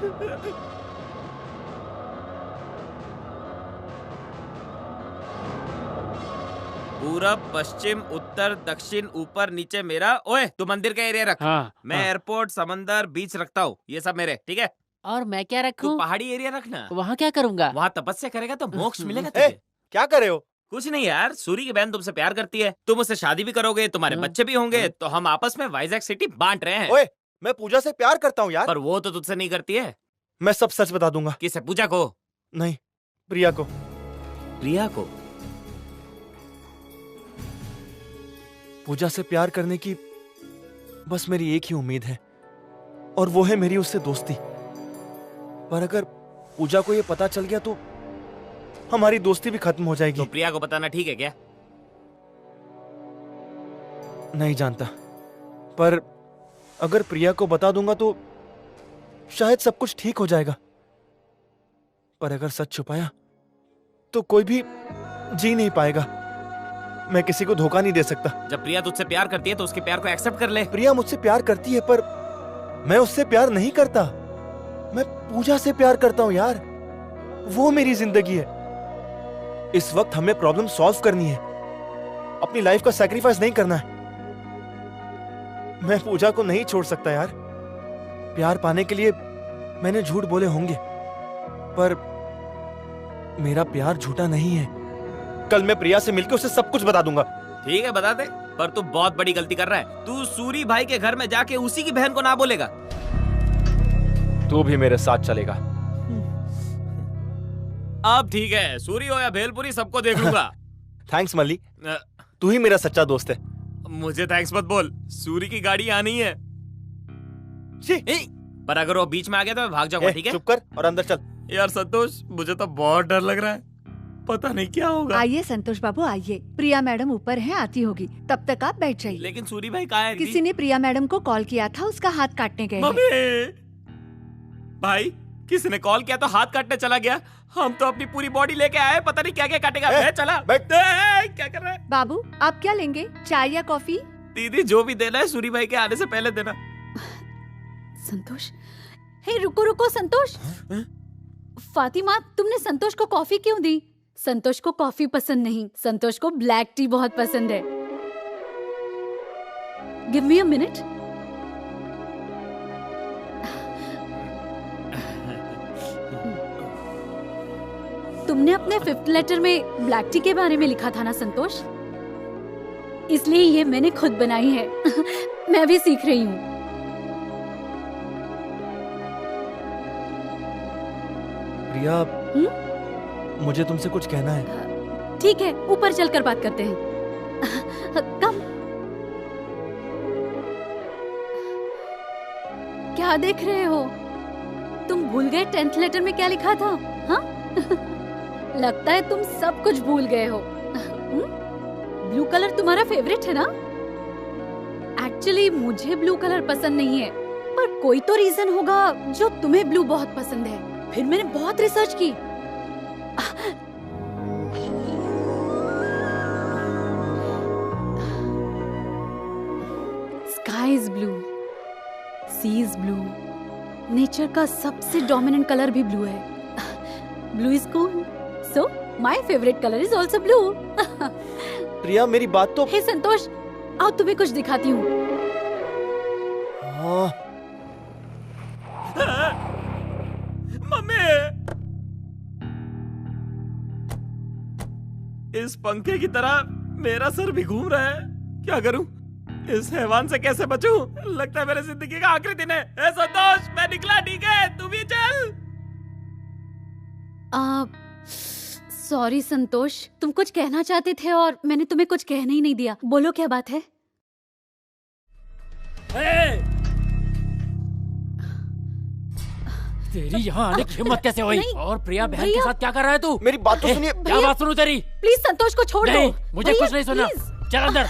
पूरब पश्चिम उत्तर दक्षिण ऊपर नीचे मेरा। ओए तू मंदिर का एरिया रख। हाँ, मैं एयरपोर्ट समंदर बीच रखता हूँ, ये सब मेरे, ठीक है? और मैं क्या रखूं? तू पहाड़ी एरिया रखना। वहाँ क्या करूँगा? वहाँ तपस्या करेगा तो मोक्ष मिलेगा तुझे। क्या कर रहे हो? कुछ नहीं यार, सूरी की बहन तुमसे प्यार करती है, तुम उससे शादी भी करोगे, तुम्हारे बच्चे भी होंगे, तो हम आपस में वाइजैक सिटी बांट रहे हैं। ओए, मैं पूजा से प्यार करता हूँ यार। पर वो तो तुझसे नहीं करती है। मैं सब सच बता दूंगा। किसे? पूजा को? नहीं, प्रिया को। प्रिया को? पूजा से प्यार करने की बस मेरी एक ही उम्मीद है, और वो है मेरी उससे दोस्ती। पर अगर पूजा को ये पता चल गया तो हमारी दोस्ती भी खत्म हो जाएगी। तो प्रिया को बताना ठीक है क्या? नहीं जानता, पर अगर प्रिया को बता दूंगा तो शायद सब कुछ ठीक हो जाएगा। पर अगर सच छुपाया तो कोई भी जी नहीं पाएगा। मैं किसी को धोखा नहीं दे सकता। जब प्रिया तुझसे प्यार करती है तो उसके प्यार को एक्सेप्ट कर ले। प्रिया मुझसे प्यार करती है, पर मैं उससे प्यार नहीं करता। मैं पूजा से प्यार करता हूं यार, वो मेरी जिंदगी है। इस वक्त हमें प्रॉब्लम सॉल्व करनी है, अपनी लाइफ का सैक्रिफाइस नहीं करना है। मैं पूजा को नहीं छोड़ सकता यार। प्यार पाने के लिए मैंने झूठ बोले होंगे, पर मेरा प्यार झूठा नहीं है। कल मैं प्रिया से मिलकर उसे सब कुछ बता दूंगा। ठीक है, बता दे, पर तू बहुत बड़ी गलती कर रहा है। तू सूरी भाई के घर में जाके उसी की बहन को ना बोलेगा। तू भी मेरे साथ चलेगा। अब ठीक है, सूरी हो या भेलपुरी सबको देख लूंगा। थैंक्स मल्ली, तू ही मेरा सच्चा दोस्त है। मुझे थैंक्स मत बोल, सूरी की गाड़ी आनी है। पर अगर वो बीच में आ गया तो मैं भाग जाऊंगा, ठीक है? चुप कर और अंदर चल। यार संतोष, मुझे तो बहुत डर लग रहा है, पता नहीं क्या होगा। आइए संतोष बाबू आइए, प्रिया मैडम ऊपर हैं, आती होगी, तब तक आप बैठ जाइए। लेकिन सूरी भाई कहाँ है? किसी ने प्रिया मैडम को कॉल किया था, उसका हाथ काटने गए हैं। भाई, किसी ने कॉल किया तो हाथ काटने चला गया। हम तो अपनी पूरी बॉडी लेके आए, पता नहीं क्या क्या काटेगा। चला क्या कर रहा है? बाबू आप क्या लेंगे, चाय या कॉफी? दीदी जो भी देना है सूरी भाई के आने से पहले देना। संतोष, हे रुको रुको संतोष। फातिमा, तुमने संतोष को कॉफी क्यों दी? संतोष को कॉफी पसंद नहीं, संतोष को ब्लैक टी बहुत पसंद है। Give me a minute. तुमने अपने 5th लेटर में ब्लैक टी के बारे में लिखा था ना संतोष, इसलिए ये मैंने खुद बनाई है। मैं भी सीख रही हूँ। प्रिया, मुझे तुमसे कुछ कहना है। ठीक है, ऊपर चलकर बात करते हैं। कम। क्या देख रहे हो? तुम भूल गए 10th लेटर में क्या लिखा था? हाँ? लगता है तुम सब कुछ भूल गए हो। ब्लू कलर तुम्हारा फेवरेट है ना? एक्चुअली मुझे ब्लू कलर पसंद नहीं है, पर कोई तो रीजन होगा जो तुम्हें ब्लू बहुत पसंद है। फिर मैंने बहुत रिसर्च की। Sky is blue, sea is blue, nature का सबसे डोमिनेंट कलर भी ब्लू है। Blue is cool, so my favourite colour is also blue. Priya मेरी बात तो। हे संतोष, आओ तुम्हें कुछ दिखाती हूँ। मम्मी, इस पंखे की तरह मेरा सर भी घूम रहा है। क्या करूं? इस हैवान से कैसे बचूं? लगता है मेरी जिंदगी का आखिरी दिन है। ए संतोष, मैं निकला, ठीक है? तू भी चल। सॉरी संतोष, तुम कुछ कहना चाहते थे और मैंने तुम्हें कुछ कहने ही नहीं दिया। बोलो क्या बात है? तेरी यहाँ आने की हिम्मत कैसे हुई? और प्रिया बहन के साथ क्या कर रहा है तू? मेरी बात तो सुनिए। क्या बात सुनूं तेरी? प्लीज संतोष को छोड़ दो। मुझे कुछ नहीं सुना। चल अंदर।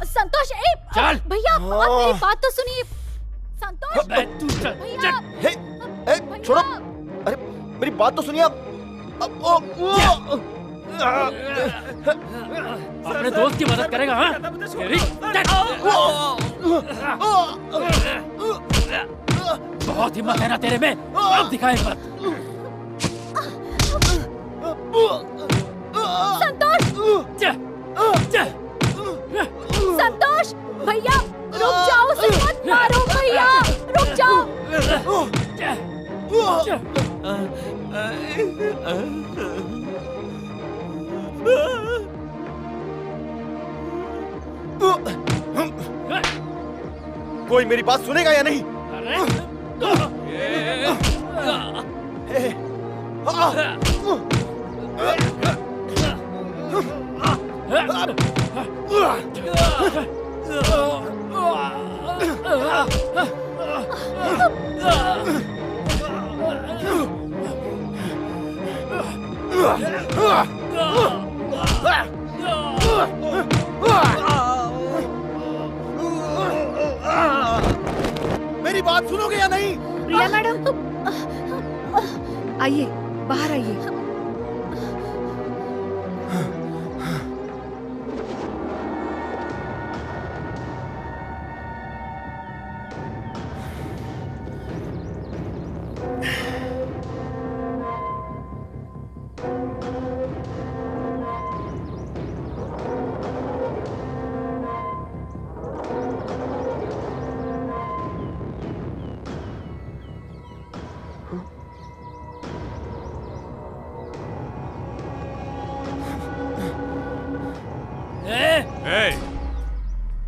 संतोष, चल। भैया मेरी बात तो सुनिए। संतोष, तू चल। छोड़ो। अरे मेरी बात तो सुनिए आप। अपने दोस्त की मदद करेगा? हाँ? तेरी बहुत हिम्मत है ना तेरे में? अब दिखा एक बात। संतोष, संतोष, भैया रुक जाओ, उसे मत मारो भैया, रुक जाओ। कोई मेरी बात सुनेगा या नहीं? मेरी बात सुनोगे या नहीं? प्रिया मैडम, आइए, बाहर आइए।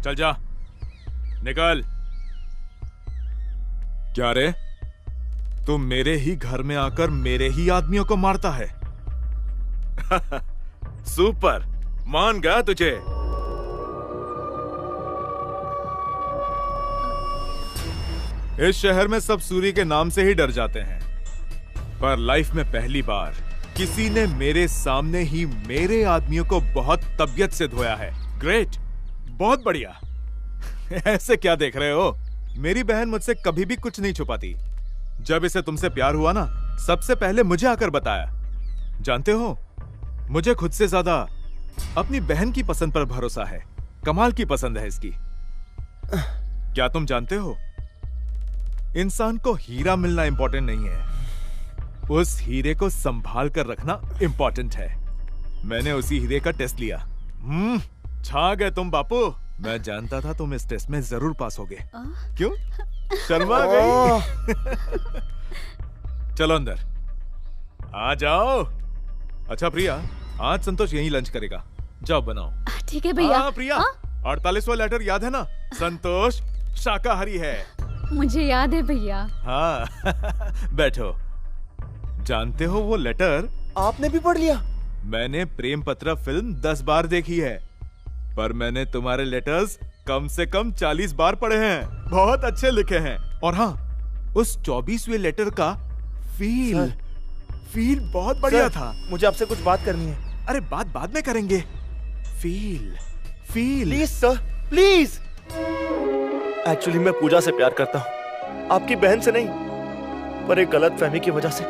चल जा, निकल। क्या रे, तुम मेरे ही घर में आकर मेरे ही आदमियों को मारता है? सुपर, मान गया तुझे। इस शहर में सब सूरी के नाम से ही डर जाते हैं, पर लाइफ में पहली बार किसी ने मेरे सामने ही मेरे आदमियों को बहुत तबीयत से धोया है। ग्रेट, बहुत बढ़िया। ऐसे क्या देख रहे हो? मेरी बहन मुझसे कभी भी कुछ नहीं छुपाती। जब इसे तुमसे प्यार हुआ ना, सबसे पहले मुझे आकर बताया। जानते हो, मुझे खुद से ज्यादा अपनी बहन की पसंद पर भरोसा है। कमाल की पसंद है इसकी। क्या तुम जानते हो, इंसान को हीरा मिलना इंपॉर्टेंट नहीं है, उस हीरे को संभाल कर रखना इंपॉर्टेंट है। मैंने उसी हीरे का टेस्ट लिया। छा गए तुम बापू। मैं जानता था तुम इस टेस्ट में जरूर पास होगे। क्यों शर्मा गई? चलो अंदर आ जाओ। अच्छा प्रिया, आज संतोष यहीं लंच करेगा, जाओ बनाओ। ठीक है भैया। प्रिया, 48वां लेटर याद है ना? संतोष शाकाहारी है। मुझे याद है भैया। हाँ। बैठो। जानते हो वो लेटर आपने भी पढ़ लिया? मैंने प्रेम पत्र फिल्म 10 बार देखी है, पर मैंने तुम्हारे लेटर्स कम से कम 40 बार पढ़े हैं। बहुत अच्छे लिखे हैं। और हाँ, उस 24वें लेटर का फील बहुत बढ़िया था। मुझे आपसे कुछ बात करनी है। अरे बात बाद में करेंगे। Feel please sir, please. Actually मैं पूजा से प्यार करता हूँ, आपकी बहन से नहीं, पर एक गलतफहमी की वजह से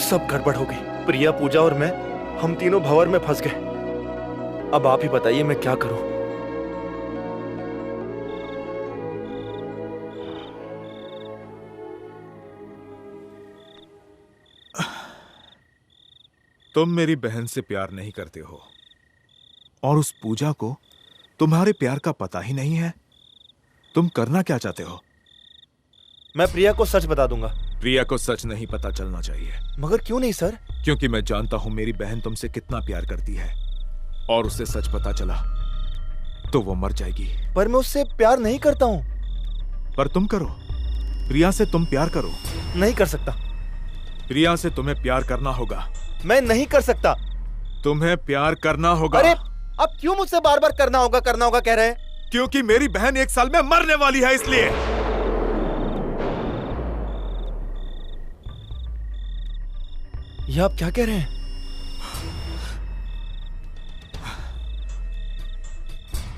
सब गड़बड़ हो गई। प्रिया, पूजा और मैं, हम तीनों भंवर में फंस गए। अब आप ही बताइए मैं क्या करूं। तुम मेरी बहन से प्यार नहीं करते हो और उस पूजा को तुम्हारे प्यार का पता ही नहीं है। तुम करना क्या चाहते हो? मैं प्रिया को सच बता दूंगा। प्रिया को सच नहीं पता चलना चाहिए। मगर क्यों नहीं सर? क्योंकि मैं जानता हूं मेरी बहन तुमसे कितना प्यार करती है और उसे सच पता चला तो वो मर जाएगी। पर मैं उससे प्यार नहीं करता हूं। पर तुम करो। प्रिया से तुम प्यार करो। नहीं कर सकता। प्रिया से तुम्हें प्यार करना होगा। मैं नहीं कर सकता। तुम्हें प्यार करना होगा। अरे अब क्यों मुझसे बार बार करना होगा कह रहे हैं? क्योंकि मेरी बहन 1 साल में मरने वाली है, इसलिए। ये आप क्या कह रहे हैं?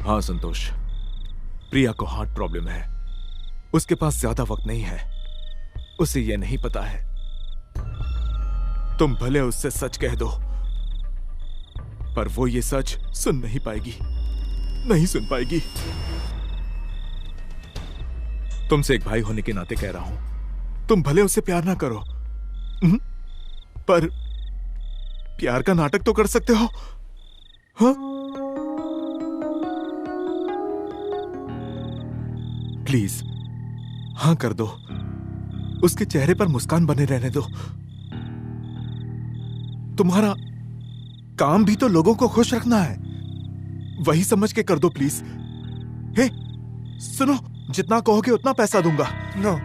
हाँ संतोष, प्रिया को हार्ट प्रॉब्लम है। उसके पास ज्यादा वक्त नहीं है। उसे यह नहीं पता है। तुम भले उससे सच कह दो, पर वो ये सच सुन नहीं पाएगी, नहीं सुन पाएगी। तुमसे एक भाई होने के नाते कह रहा हूं, तुम भले उससे प्यार ना करो, पर प्यार का नाटक तो कर सकते हो। हाँ? प्लीज हाँ कर दो। उसके चेहरे पर मुस्कान बने रहने दो। तुम्हारा काम भी तो लोगों को खुश रखना है, वही समझ के कर दो प्लीज। हे सुनो, जितना कहोगे उतना पैसा दूंगा। नो,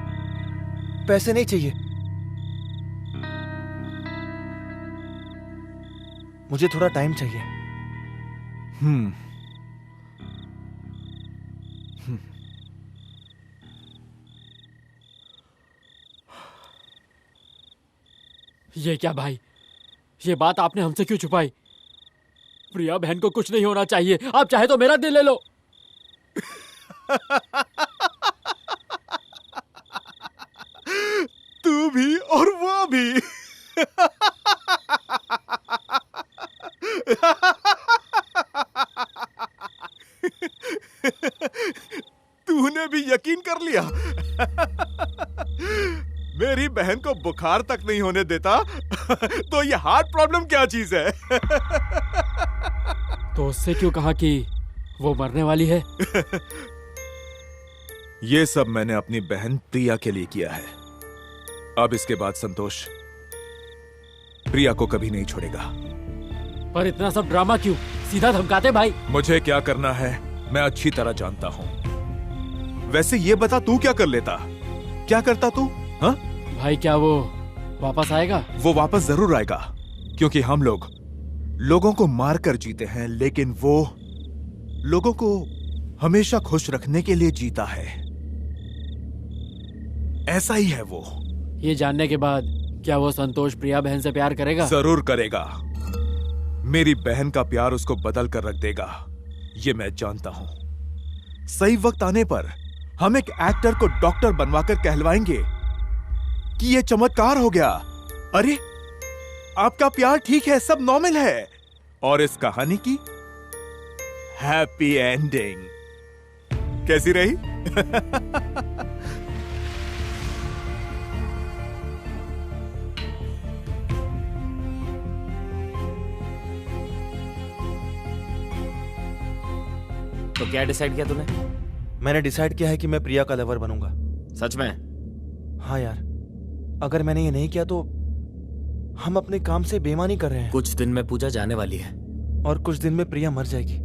पैसे नहीं चाहिए। मुझे थोड़ा टाइम चाहिए। ये क्या भाई, ये बात आपने हमसे क्यों छुपाई? प्रिया बहन को कुछ नहीं होना चाहिए। आप चाहे तो मेरा दिल ले लो। तू भी और वो भी। तूने भी यकीन कर लिया। मेरी बहन को बुखार तक नहीं होने देता तो ये हार्ट प्रॉब्लम क्या चीज है? तो उससे क्यों कहा कि वो मरने वाली है? ये सब मैंने अपनी बहन प्रिया के लिए किया है। अब इसके बाद संतोष प्रिया को कभी नहीं छोड़ेगा। पर इतना सब ड्रामा क्यों? सीधा धमकाते भाई। मुझे क्या करना है मैं अच्छी तरह जानता हूं। वैसे ये बता, तू क्या कर लेता? क्या करता तू? हाँ भाई, क्या वो वापस आएगा? वो वापस जरूर आएगा, क्योंकि हम लोग लोगों को मार कर जीते हैं, लेकिन वो लोगों को हमेशा खुश रखने के लिए जीता है। ऐसा ही है वो। ये जानने के बाद क्या वो संतोष प्रिया बहन से प्यार करेगा? जरूर करेगा। मेरी बहन का प्यार उसको बदल कर रख देगा, ये मैं जानता हूं। सही वक्त आने पर हम एक एक्टर को डॉक्टर बनवाकर कहलवाएंगे कि ये चमत्कार हो गया। अरे आपका प्यार ठीक है, सब नॉर्मल है, और इस कहानी की हैप्पी एंडिंग कैसी रही? तो क्या डिसाइड किया तूने? मैंने डिसाइड किया है कि मैं प्रिया का लवर बनूंगा। सच में? हाँ यार, अगर मैंने ये नहीं किया तो हम अपने काम से बेईमानी कर रहे हैं। कुछ दिन में पूजा जाने वाली है और कुछ दिन में प्रिया मर जाएगी।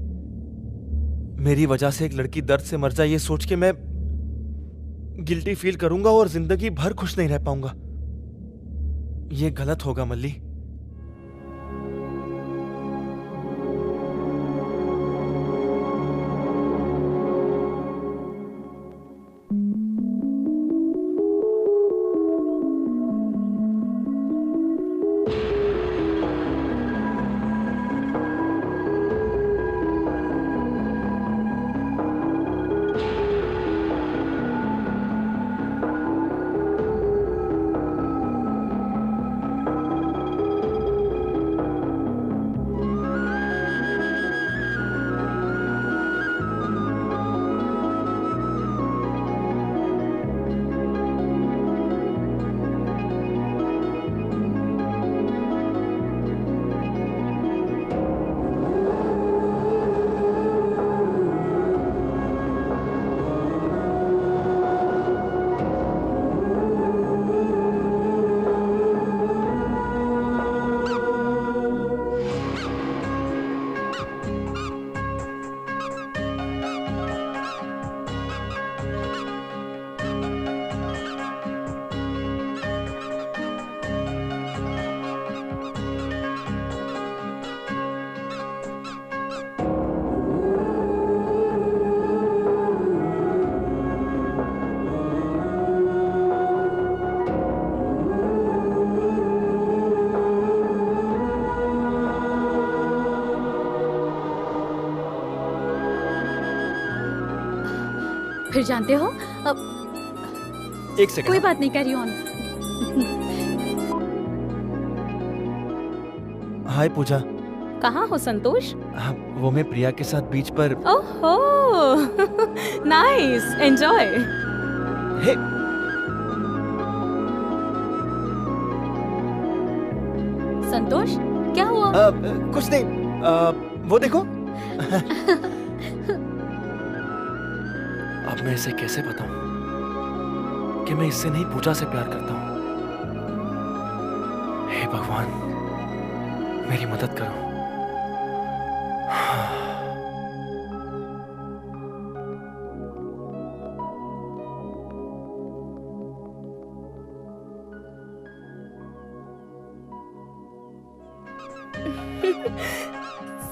मेरी वजह से एक लड़की दर्द से मर जाए, ये सोच के मैं गिल्टी फील करूंगा और जिंदगी भर खुश नहीं रह पाऊंगा। ये गलत होगा मल्ली। फिर जानते हो एक सेकंड। कोई बात नहीं, कैरी ऑन। हाय पूजा। कहाँ हो संतोष? वो मैं प्रिया के साथ बीच पर। ओहो नाइस, एंजॉय। हे संतोष क्या हुआ? कुछ नहीं, वो देखो। अब मैं इसे कैसे बताऊं कि मैं इससे नहीं पूजा से प्यार करता हूं। हे भगवान, मेरी मदद करो।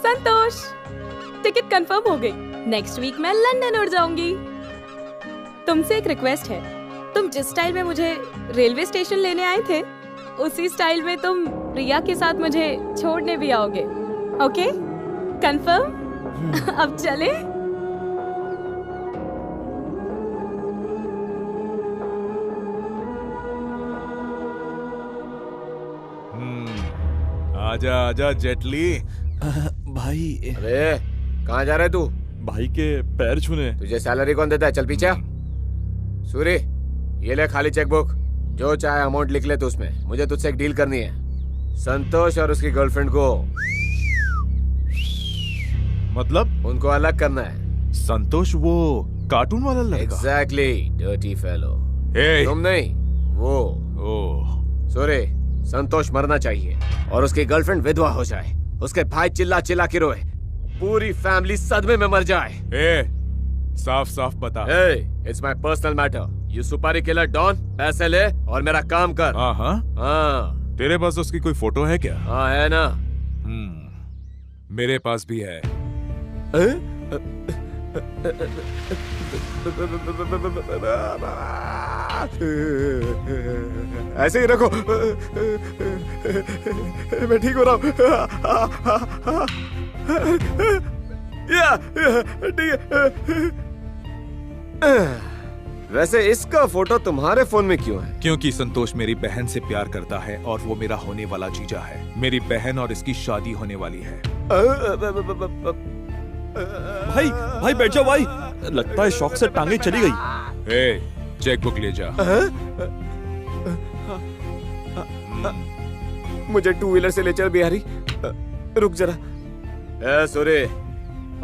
संतोष, टिकट कंफर्म हो गई। नेक्स्ट वीक मैं लंदन उड़ जाऊंगी। तुमसे एक रिक्वेस्ट है, तुम जिस स्टाइल में मुझे रेलवे स्टेशन लेने आए थे, उसी स्टाइल में तुम प्रिया के साथ मुझे छोड़ने भी आओगे। ओके? कंफर्म? अब चले? आजा आजा जेटली। भाई। अरे कहाँ जा रहा है तू? भाई के पैर छूने। तुझे सैलरी कौन देता है? चल पीछे। सूरी, ये ले खाली चेकबुक, जो चाहे अमाउंट लिख ले तू उसमें। मुझे तुझसे एक डील करनी है। संतोष और उसकी गर्लफ्रेंड को मतलब उनको अलग करना है। संतोष वो कार्टून वाला लड़का? Exactly, dirty fellow. तुम नहीं, वो। ओह। सूरी, संतोष मरना चाहिए और उसकी गर्लफ्रेंड विधवा हो जाए, उसके भाई चिल्ला चिल्ला के रोए, पूरी फैमिली सदमे में मर जाए। साफ साफ बता। It's my personal matter. You सुपारी किलर डॉन, पैसे ले और मेरा काम कर। हाँ। तेरे पास उसकी कोई फोटो है क्या? हाँ है ना। मेरे पास भी है। ऐसे ही रखो, मैं ठीक हो रहा हूँ। ठीक है। वैसे इसका फोटो तुम्हारे फोन में क्यों है? क्योंकि संतोष मेरी बहन से प्यार करता है और वो मेरा होने वाला जीजा है। मेरी बहन और इसकी शादी होने वाली है। भाई भाई बैठ जाओ भाई। लगता है शौक से टांगे चली गई। चेकबुक ले जा। मुझे टू व्हीलर से ले चल बिहारी। रुक जरा। सूरी,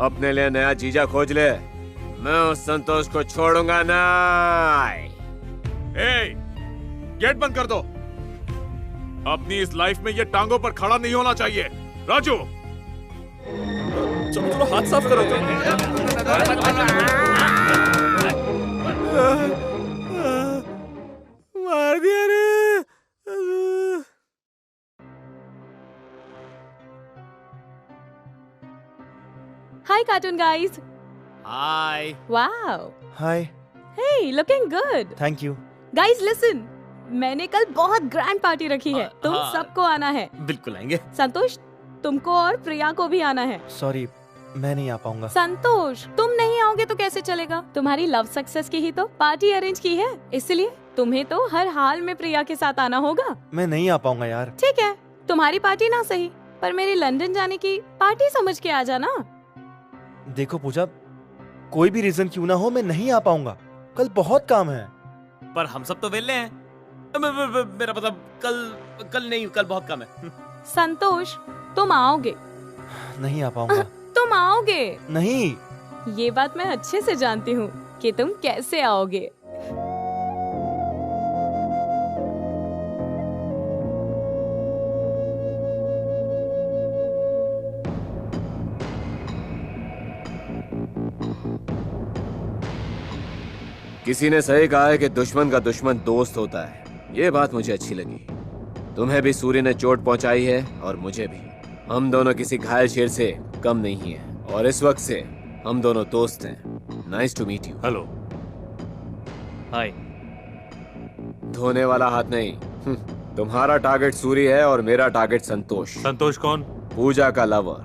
अपने लिए नया जीजा खोज ले। मैं उस संतोष को छोड़ूंगा ना। गेट बंद कर दो। अपनी इस लाइफ में ये टांगों पर खड़ा नहीं होना चाहिए। राजू, चलो चलो हाथ साफ करो। मार दिया रे। Hi cartoon guys. Hi. Wow. Hi. Hey, looking good. Thank you. Guys listen, मैंने कल बहुत ग्रैंड पार्टी रखी है। तुम सबको आना है। बिल्कुल आएंगे। संतोष, तुमको और प्रिया को भी आना है। सॉरी, मैं नहीं आ पाऊंगा। संतोष, तुम नहीं आओगे तो कैसे चलेगा? तुम्हारी लव सक्सेस की ही तो पार्टी अरेंज की है, इसलिए तुम्हें तो हर हाल में प्रिया के साथ आना होगा। मैं नहीं आ पाऊंगा यार। ठीक है, तुम्हारी पार्टी ना सही, पर मेरी लंदन जाने की पार्टी समझ के आ जाना। देखो पूजा, कोई भी रीजन क्यों ना हो, मैं नहीं आ पाऊंगा। कल बहुत काम है। पर हम सब तो वेले हैं। मेरा मतलब कल नहीं, कल बहुत काम है। संतोष, तुम आओगे? नहीं आ पाऊंगा। तुम आओगे? नहीं। ये बात मैं अच्छे से जानती हूँ कि तुम कैसे आओगे। किसी ने सही कहा है कि दुश्मन का दुश्मन दोस्त होता है। ये बात मुझे अच्छी लगी। तुम्हें भी सूर्य ने चोट पहुंचाई है और मुझे भी। हम दोनों किसी घायल शेर से कम नहीं हैं और इस वक्त से हम दोनों दोस्त हैं। Nice to meet you. Hello. Hi. धोने वाला हाथ नहीं। तुम्हारा टारगेट सूर्य है और मेरा टारगेट संतोष। संतोष कौन? पूजा का लवर।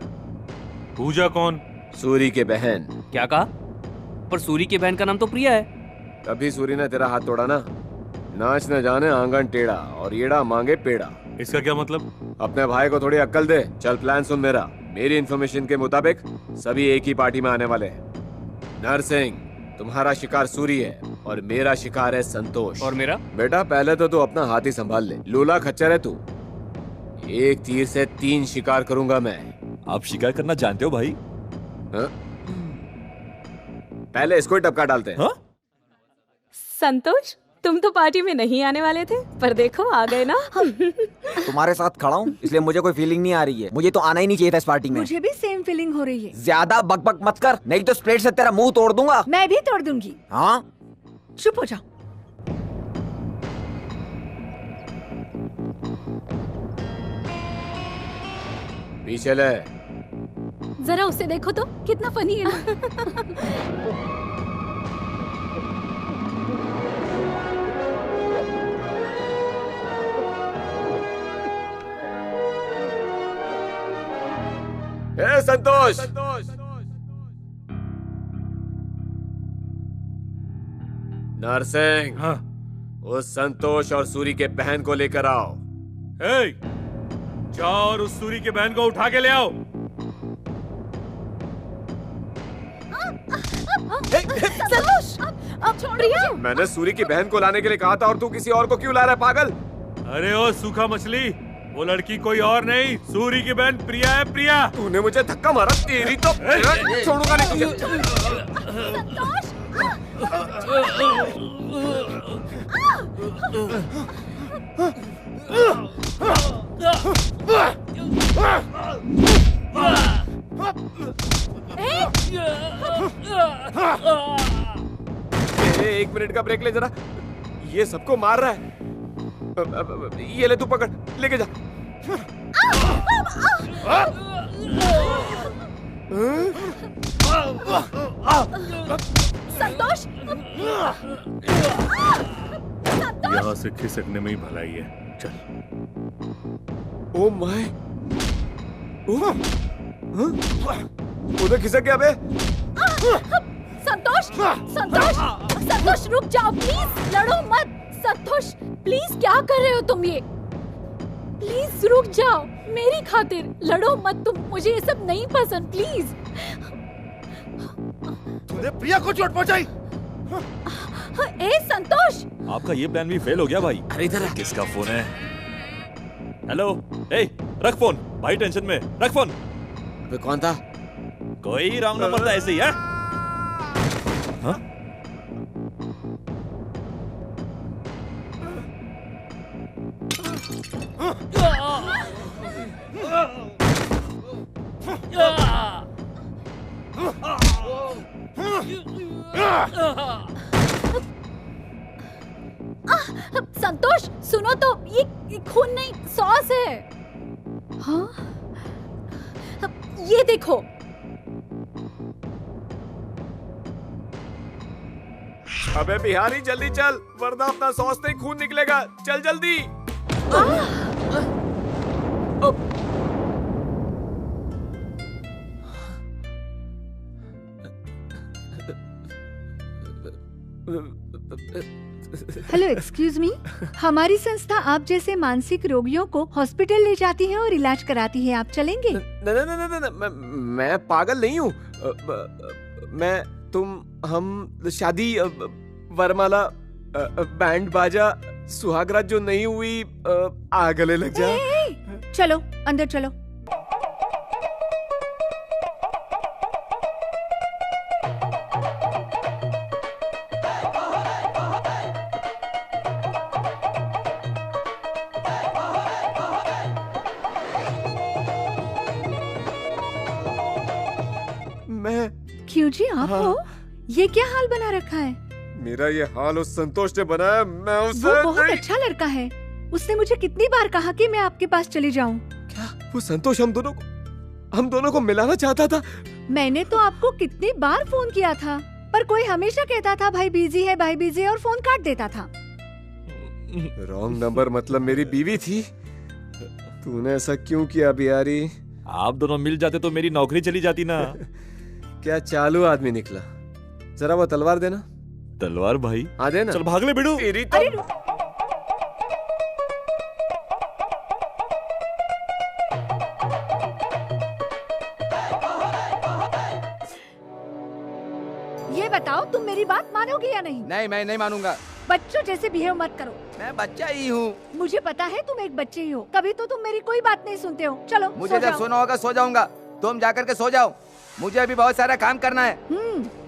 पूजा कौन? सूर्य के बहन। क्या कहा? पर सूरी की बहन का नाम तो प्रिया है। तभी सूरी ने तेरा हाथ तोड़ा ना। नाच न जाने आंगन टेढ़ा और येड़ा मांगे पेड़ा। इसका क्या मतलब? अपने भाई को थोड़ी अक्ल दे। चल प्लान सुन मेरा। मेरी इन्फॉर्मेशन के मुताबिक सभी एक ही पार्टी में आने वाले हैं। नरसिंह, तुम्हारा शिकार सूरी है और मेरा शिकार है संतोष। और मेरा? बेटा पहले तो तू अपना हाथ ही संभाल ले। लूला खच्चर है तू। एक तीर से 3 शिकार करूंगा मैं। आप शिकार करना जानते हो भाई? हा? पहले इसको ही टपका डालते हैं। संतोष, तुम तो पार्टी में नहीं आने वाले थे, पर देखो आ गए ना। तुम्हारे साथ खड़ा हूँ इसलिए मुझे कोई फीलिंग नहीं आ रही है। मुझे तो आना ही नहीं चाहिए था इस पार्टी में। मुझे भी सेम फीलिंग हो रही है। ज्यादा बकबक मत कर, नहीं तो स्प्लेट से तेरा मुंह तोड़ दूंगा। मैं भी तोड़ दूंगी। हाँ, चुप हो जाओ। पीछे ले। जरा उसे देखो तो कितना फनी है ना। ए संतोष, नरसिंह, उस संतोष और सूरी के बहन को लेकर आओ। जाओ और उस सूरी के बहन को उठा के ले आओ। संतोष, अब छोड़िए। मैंने सूरी की बहन को लाने के लिए कहा था और तू किसी और को क्यों ला रहा है पागल? अरे ओ सूखा मछली, वो लड़की कोई और नहीं, सूरी की बहन प्रिया है। प्रिया, तूने मुझे धक्का मारा, तेरी तो छोड़ूंगा नहीं तुझे। एक मिनट का ब्रेक ले जरा। ये सबको मार रहा है। ये ले, तू पकड़, लेके जा। संतोष, यहाँ से खिसकने में ही भलाई है। चल। ओ माय, उधर खिसक गया बे। संतोष, संतोष, संतोष रुक जाओ प्लीज, लड़ो मत। संतोष प्लीज, क्या कर रहे हो तुम ये? प्लीज रुक जाओ मेरी खातिर, लड़ो मत तुम। मुझे ये सब नहीं पसंद, प्लीज। तूने प्रिया को चोट पहुंचाई। ए संतोष, आपका ये प्लान भी फेल हो गया भाई। अरे इधर किसका फोन है? हेलो, ए रख फोन, भाई टेंशन में, रख फोन। अबे कौन था? कोई रॉन्ग नंबर था, ऐसे ही है। हाँ? संतोष सुनो तो, ये खून नहीं सॉस है। हाँ, ये देखो। अबे बिहारी जल्दी चल, वरना अपना सॉस नहीं खून निकलेगा। चल जल्दी। Hello, excuse me. हमारी संस्था आप जैसे मानसिक रोगियों को हॉस्पिटल ले जाती है और इलाज कराती है। आप चलेंगे? नहीं, मैं पागल नहीं हूँ। मैं, तुम, हम शादी, वरमाला, बैंड बाजा, सुहागरात जो नहीं हुई, आ गले लग जा। चलो अंदर चलो। क्यों जी, आप हो? ये क्या हाल बना रखा है? मेरा ये हाल उस संतोष ने बनाया। मैं उसे वो बहुत अच्छा लड़का है। उसने मुझे कितनी बार कहा कि मैं आपके पास चली जाऊं। क्या वो संतोष हम दोनों को मिलाना चाहता था? मैंने तो आपको कितनी बार फोन किया था, पर कोई हमेशा कहता था भाई बिजी है, भाई बिजी है, और फोन काट देता था। रॉन्ग नंबर मतलब मेरी बीवी थी। तूने ऐसा क्यों किया बिहारी? आप दोनों मिल जाते तो मेरी नौकरी चली जाती ना। क्या चालू आदमी निकला। जरा वो तलवार देना। तलवार भाई? हाँ देना। चल भाग ले बिडू। तेरी तो... ये बताओ तुम मेरी बात मानोगे या नहीं? नहीं, मैं नहीं मानूंगा। बच्चों जैसे बिहेव मत करो। मैं बच्चा ही हूँ। मुझे पता है तुम एक बच्चे ही हो, कभी तो तुम मेरी कोई बात नहीं सुनते हो। चलो मुझे जब सोना होगा सो जाऊंगा, तुम जाकर के सो जाओ, मुझे अभी बहुत सारा काम करना है।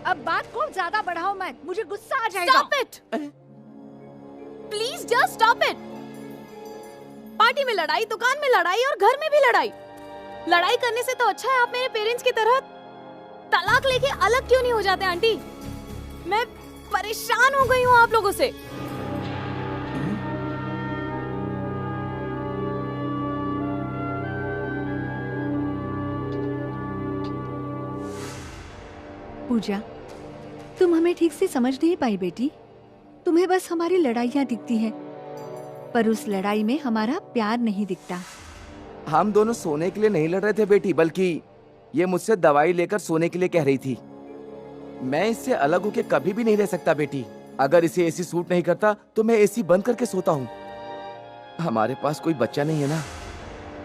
अब बात को ज्यादा बढ़ाओ मत, मुझे गुस्सा आ जाएगा। Stop it! Please just stop it! Party में लड़ाई, दुकान में लड़ाई और घर में भी लड़ाई। लड़ाई करने से तो अच्छा है आप मेरे पेरेंट्स की तरह तलाक लेके अलग क्यों नहीं हो जाते आंटी? मैं परेशान हो गई हूँ आप लोगों से। पूजा, तुम हमें ठीक से समझ नहीं पाई बेटी। तुम्हें बस हमारी लड़ाइयाँ दिखती हैं, पर उस लड़ाई में हमारा प्यार नहीं दिखता। हम दोनों सोने के लिए नहीं लड़ रहे थे बेटी, बल्कि ये मुझसे दवाई लेकर सोने के लिए कह रही थी। मैं इससे अलग होके कभी भी नहीं रह सकता बेटी। अगर इसे एसी सूट नहीं करता तो मैं एसी बंद करके सोता हूँ। हमारे पास कोई बच्चा नहीं है ना,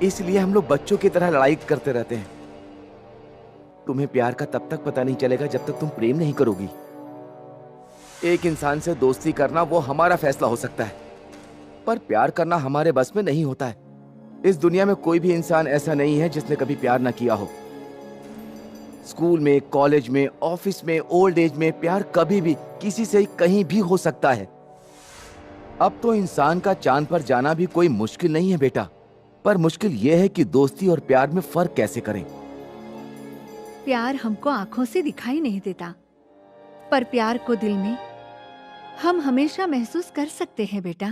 इसलिए हम लोग बच्चों की तरह लड़ाई करते रहते हैं। तुम्हें प्यार का तब तक पता नहीं चलेगा जब तक तुम प्रेम नहीं करोगी। एक इंसान से दोस्ती करना वो हमारा फैसला हो सकता है, पर प्यार करना हमारे बस में नहीं होता है। इस दुनिया में कोई भी इंसान ऐसा नहीं है जिसने कभी प्यार ना किया हो। स्कूल में, कॉलेज में, ऑफिस में, ओल्ड एज में प्यार कभी भी किसी से कहीं भी हो सकता है। अब तो इंसान का चांद पर जाना भी कोई मुश्किल नहीं है बेटा, पर मुश्किल यह है कि दोस्ती और प्यार में फर्क कैसे करें। प्यार हमको आंखों से दिखाई नहीं देता, पर प्यार को दिल में हम हमेशा महसूस कर सकते हैं बेटा।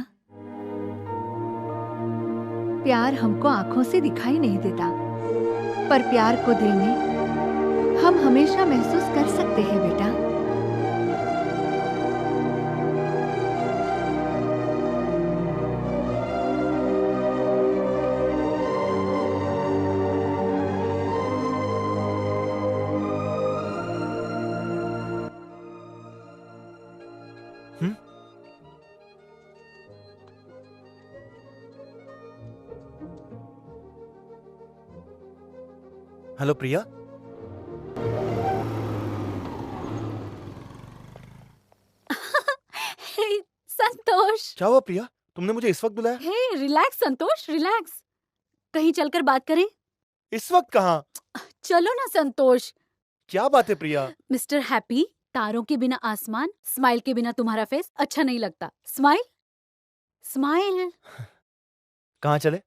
प्यार हमको आंखों से दिखाई नहीं देता, पर प्यार को दिल में हम हमेशा महसूस कर सकते हैं बेटा। हेलो प्रिया। संतोष, क्या हुआ प्रिया, तुमने मुझे इस वक्त बुलाया? हे रिलैक्स संतोष, रिलैक्स। कहीं चलकर बात करें? इस वक्त कहाँ? चलो ना संतोष। क्या बात है प्रिया? मिस्टर हैप्पी, तारों के बिना आसमान, स्माइल के बिना तुम्हारा फेस अच्छा नहीं लगता। Smile, smile. कहाँ चले?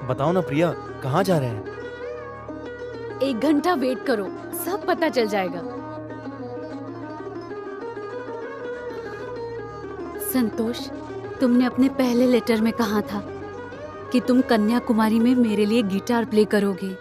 बताओ ना प्रिया, कहाँ जा रहे हैं? 1 घंटा वेट करो, सब पता चल जाएगा। संतोष, तुमने अपने पहले लेटर में कहा था कि तुम कन्याकुमारी में मेरे लिए गिटार प्ले करोगे।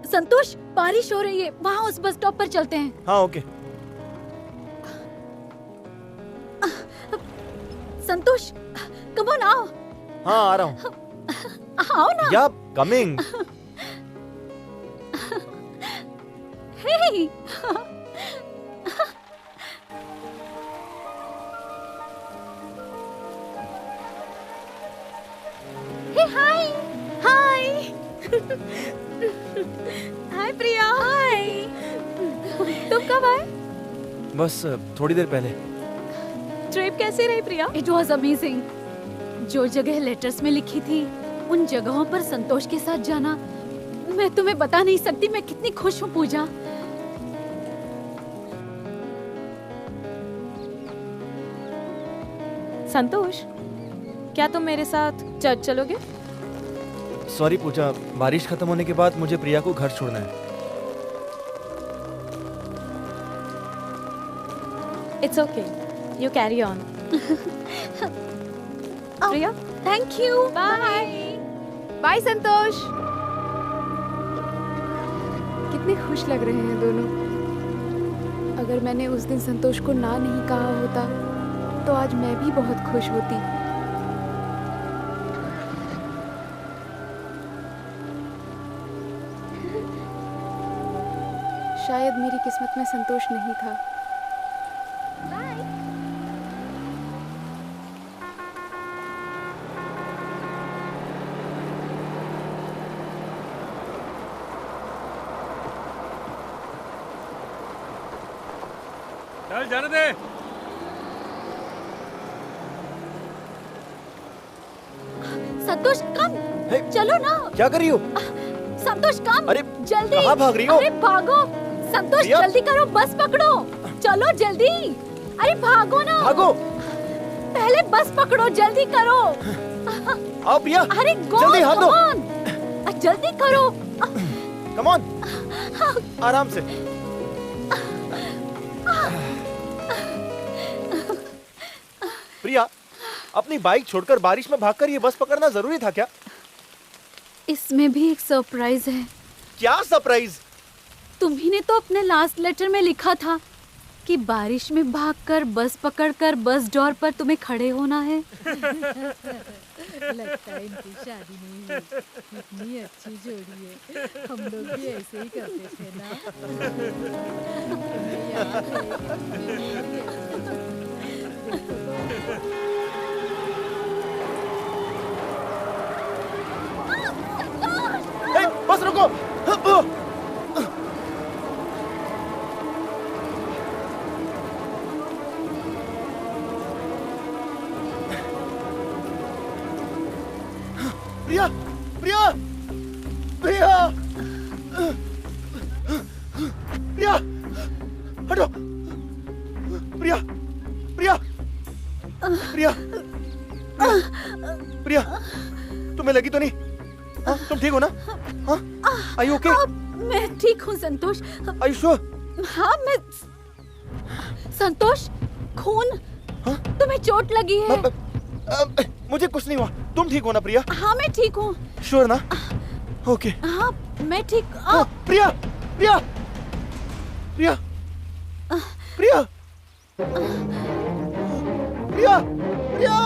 संतोष, बारिश हो रही है, वहाँ उस बस स्टॉप पर चलते हैं। हाँ ओके। संतोष, कम ऑन आओ। हाँ आ रहा हूँ। आओ ना। या कमिंग। हे। हाय हाय। हाय प्रिया। हाय। तुम कब आए? बस थोड़ी देर पहले। ट्रिप कैसी रही प्रिया? It was amazing. जो जगह लेटर्स में लिखी थी उन जगहों पर संतोष के साथ जाना, मैं तुम्हें बता नहीं सकती मैं कितनी खुश हूँ पूजा। संतोष, क्या तुम मेरे साथ चर्च चलोगे? सॉरी पूजा, बारिश खत्म होने के बाद मुझे प्रिया को घर छोड़ना है। It's okay, you carry on. Priya, thank you. Bye. Bye Santosh. कितने खुश लग रहे हैं दोनों। अगर मैंने उस दिन संतोष को ना नहीं कहा होता तो आज मैं भी बहुत खुश होती। शायद मेरी किस्मत में संतोष नहीं था। चल जाने दे। संतोष कम, चलो ना। क्या कर रही हो? संतोष कम। अरे जल्दी। कहाँ भाग रही हो? अरे भागो संतोष, प्रिया? जल्दी करो, बस पकड़ो। चलो जल्दी। अरे भागो ना। भागो। पहले बस पकड़ो, जल्दी करो। आओ प्रिया। अरे गो, जल्दी हाथ दो। come on। जल्दी करो। कम ऑन, आराम से। प्रिया, अपनी बाइक छोड़कर बारिश में भागकर ये बस पकड़ना जरूरी था क्या? इसमें भी एक सरप्राइज है। क्या सरप्राइज? तुम्ही ने तो अपने लास्ट लेटर में लिखा था कि बारिश में भागकर बस पकड़कर बस डोर पर तुम्हें खड़े होना है। लगता है इनकी शादी नहीं हुई। इतनी अच्छी जोड़ी है, हम लोग भी ऐसे ही करते थे ना। तुम्हें याद है? बस रुको। प्रिया, प्रिया, प्रिया, प्रिया, हटो। प्रिया, प्रिया, प्रिया, प्रिया, तुम्हें लगी तो नहीं? हाँ, तुम ठीक हो ना? हाँ, Are you okay? मैं ठीक हूँ संतोष। Are you sure? हाँ मैं। संतोष, खून। तुम्हें चोट लगी है? मुझे कुछ नहीं हुआ। तुम ठीक हो ना प्रिया? हाँ मैं ठीक हूँ। श्योर ना? ओके। हाँ मैं ठीक। प्रिया, प्रिया, प्रिया, प्रिया, प्रिया, प्रिया।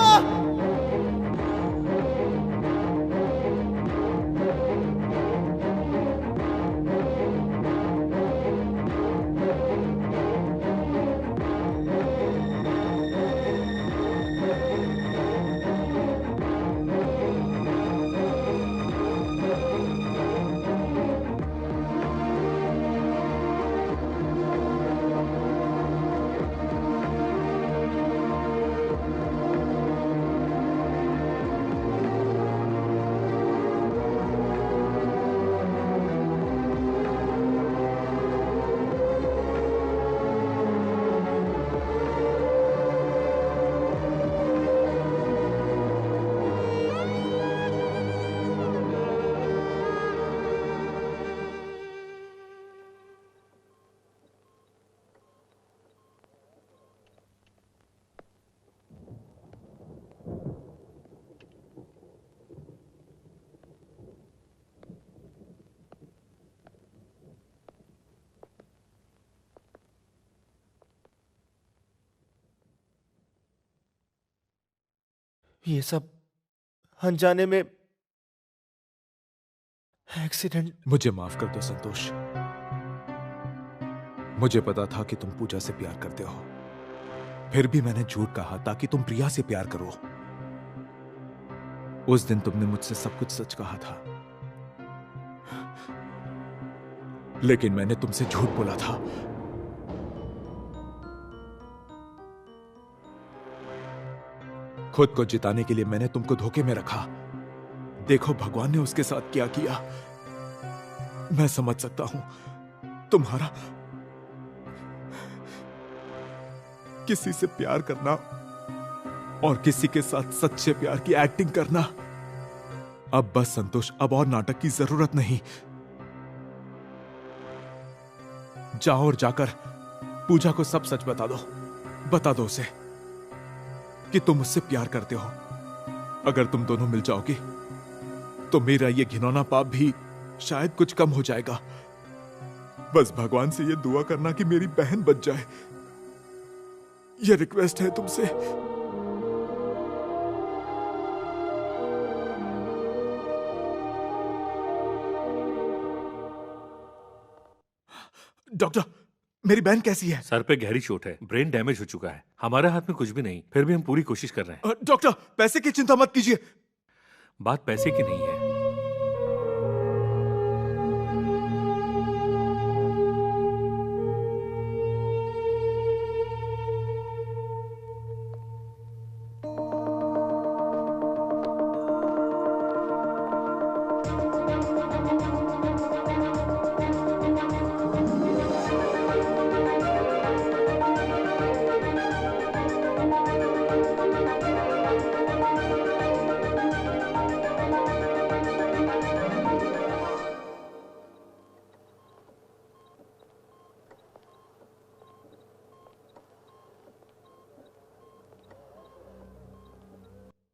ये सब अनजाने में एक्सीडेंट। मुझे माफ कर दो संतोष। मुझे पता था कि तुम पूजा से प्यार करते हो, फिर भी मैंने झूठ कहा ताकि तुम प्रिया से प्यार करो। उस दिन तुमने मुझसे सब कुछ सच कहा था, लेकिन मैंने तुमसे झूठ बोला था। खुद को जिताने के लिए मैंने तुमको धोखे में रखा। देखो भगवान ने उसके साथ क्या किया। मैं समझ सकता हूं तुम्हारा किसी से प्यार करना और किसी के साथ सच्चे प्यार की एक्टिंग करना। अब बस संतोष, अब और नाटक की जरूरत नहीं। जाओ और जाकर पूजा को सब सच बता दो। बता दो उसे कि तुम मुझसे प्यार करते हो। अगर तुम दोनों मिल जाओगी तो मेरा ये घिनौना पाप भी शायद कुछ कम हो जाएगा। बस भगवान से ये दुआ करना कि मेरी बहन बच जाए। ये रिक्वेस्ट है तुमसे। डॉक्टर, मेरी बहन कैसी है? सर पे गहरी चोट है, ब्रेन डैमेज हो चुका है। हमारे हाथ में कुछ भी नहीं, फिर भी हम पूरी कोशिश कर रहे हैं। डॉक्टर, पैसे की चिंता मत कीजिए। बात पैसे की नहीं है।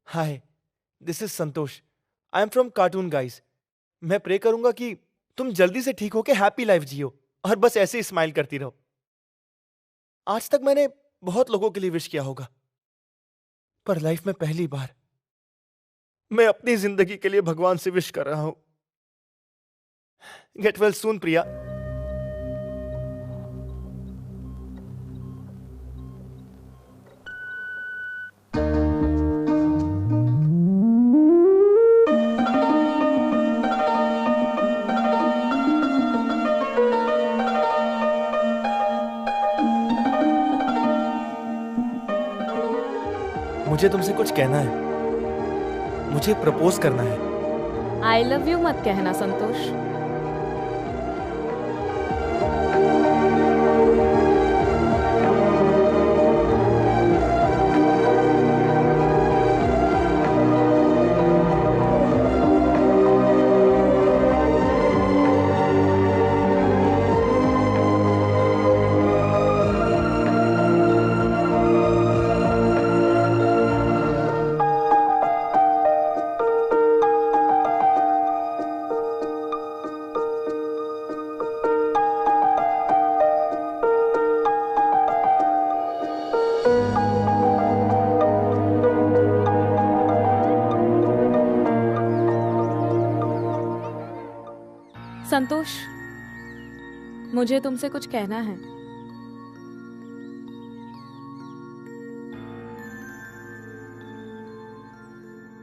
Hi, this is Santosh. I am from cartoon guys. मैं प्रे करूंगा कि तुम जल्दी से ठीक होके हैप्पी लाइफ जियो और बस ऐसे ही स्माइल करती रहो। आज तक मैंने बहुत लोगों के लिए विश किया होगा, पर लाइफ में पहली बार मैं अपनी जिंदगी के लिए भगवान से विश कर रहा हूं। गेट वेल सून प्रिया। मुझे तुमसे कुछ कहना है। मुझे प्रपोज करना है। आई लव यू मत कहना संतोष। संतोष, मुझे तुमसे कुछ कहना है।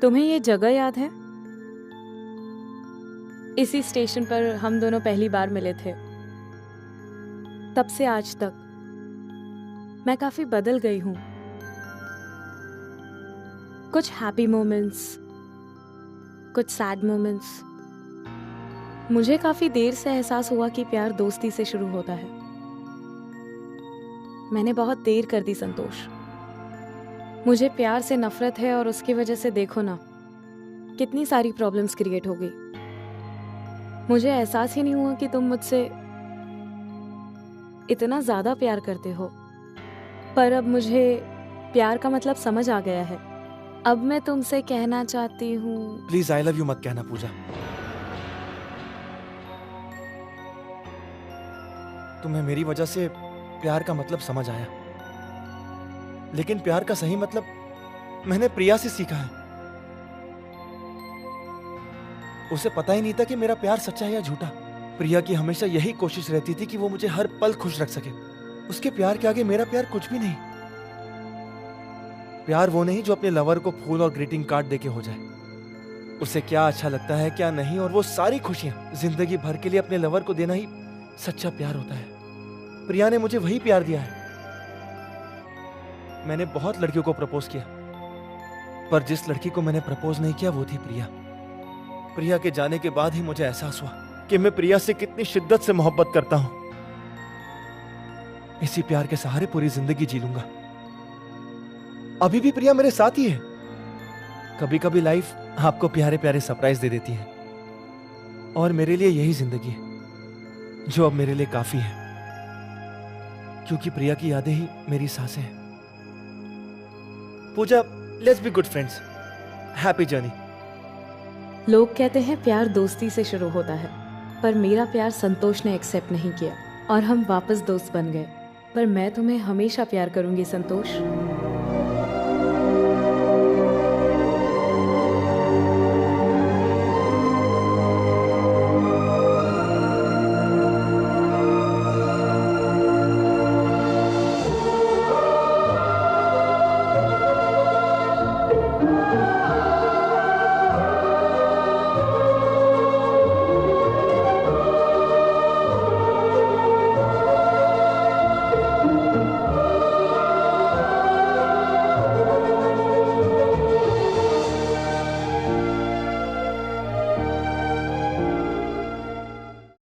तुम्हें ये जगह याद है? इसी स्टेशन पर हम दोनों पहली बार मिले थे। तब से आज तक मैं काफी बदल गई हूं। कुछ हैप्पी मोमेंट्स, कुछ सैड मोमेंट्स। मुझे काफी देर से एहसास हुआ कि प्यार दोस्ती से शुरू होता है। मैंने बहुत देर कर दी संतोष। मुझे प्यार से नफरत है और उसकी वजह से देखो ना कितनी सारी प्रॉब्लम्स क्रिएट हो गई। मुझे एहसास ही नहीं हुआ कि तुम मुझसे इतना ज्यादा प्यार करते हो। पर अब मुझे प्यार का मतलब समझ आ गया है। अब मैं तुमसे कहना चाहती हूँ। प्लीज आई लव यू मत कहना पूजा। तुम्हें मेरी वजह से प्यार का मतलब समझ आया, लेकिन प्यार का सही मतलब मैंने प्रिया से सीखा है। उसे पता ही नहीं था कि मेरा प्यार सच्चा है या झूठा। प्रिया की हमेशा यही कोशिश रहती थी कि वो मुझे हर पल खुश रख सके। उसके प्यार के आगे मेरा प्यार कुछ भी नहीं। प्यार वो नहीं जो अपने लवर को फूल और ग्रीटिंग कार्ड देके हो जाए। उसे क्या अच्छा लगता है क्या नहीं, और वो सारी खुशियां जिंदगी भर के लिए अपने लवर को देना ही सच्चा प्यार होता है। प्रिया ने मुझे वही प्यार दिया है। मैंने बहुत लड़कियों को प्रपोज किया, पर जिस लड़की को मैंने प्रपोज नहीं किया वो थी प्रिया। प्रिया के जाने के बाद ही मुझे एहसास हुआ कि मैं प्रिया से कितनी शिद्दत से मोहब्बत करता हूं। इसी प्यार के सहारे पूरी जिंदगी जी लूंगा। अभी भी प्रिया मेरे साथ ही है। कभी कभी लाइफ आपको प्यारे प्यारे सरप्राइज दे देती है और मेरे लिए यही जिंदगी है जो अब मेरे लिए काफी है, क्योंकि प्रिया की यादें ही मेरी सांसें हैं। Puja, let's be good friends. Happy journey. लोग कहते हैं प्यार दोस्ती से शुरू होता है, पर मेरा प्यार संतोष ने एक्सेप्ट नहीं किया और हम वापस दोस्त बन गए। पर मैं तुम्हें हमेशा प्यार करूंगी संतोष।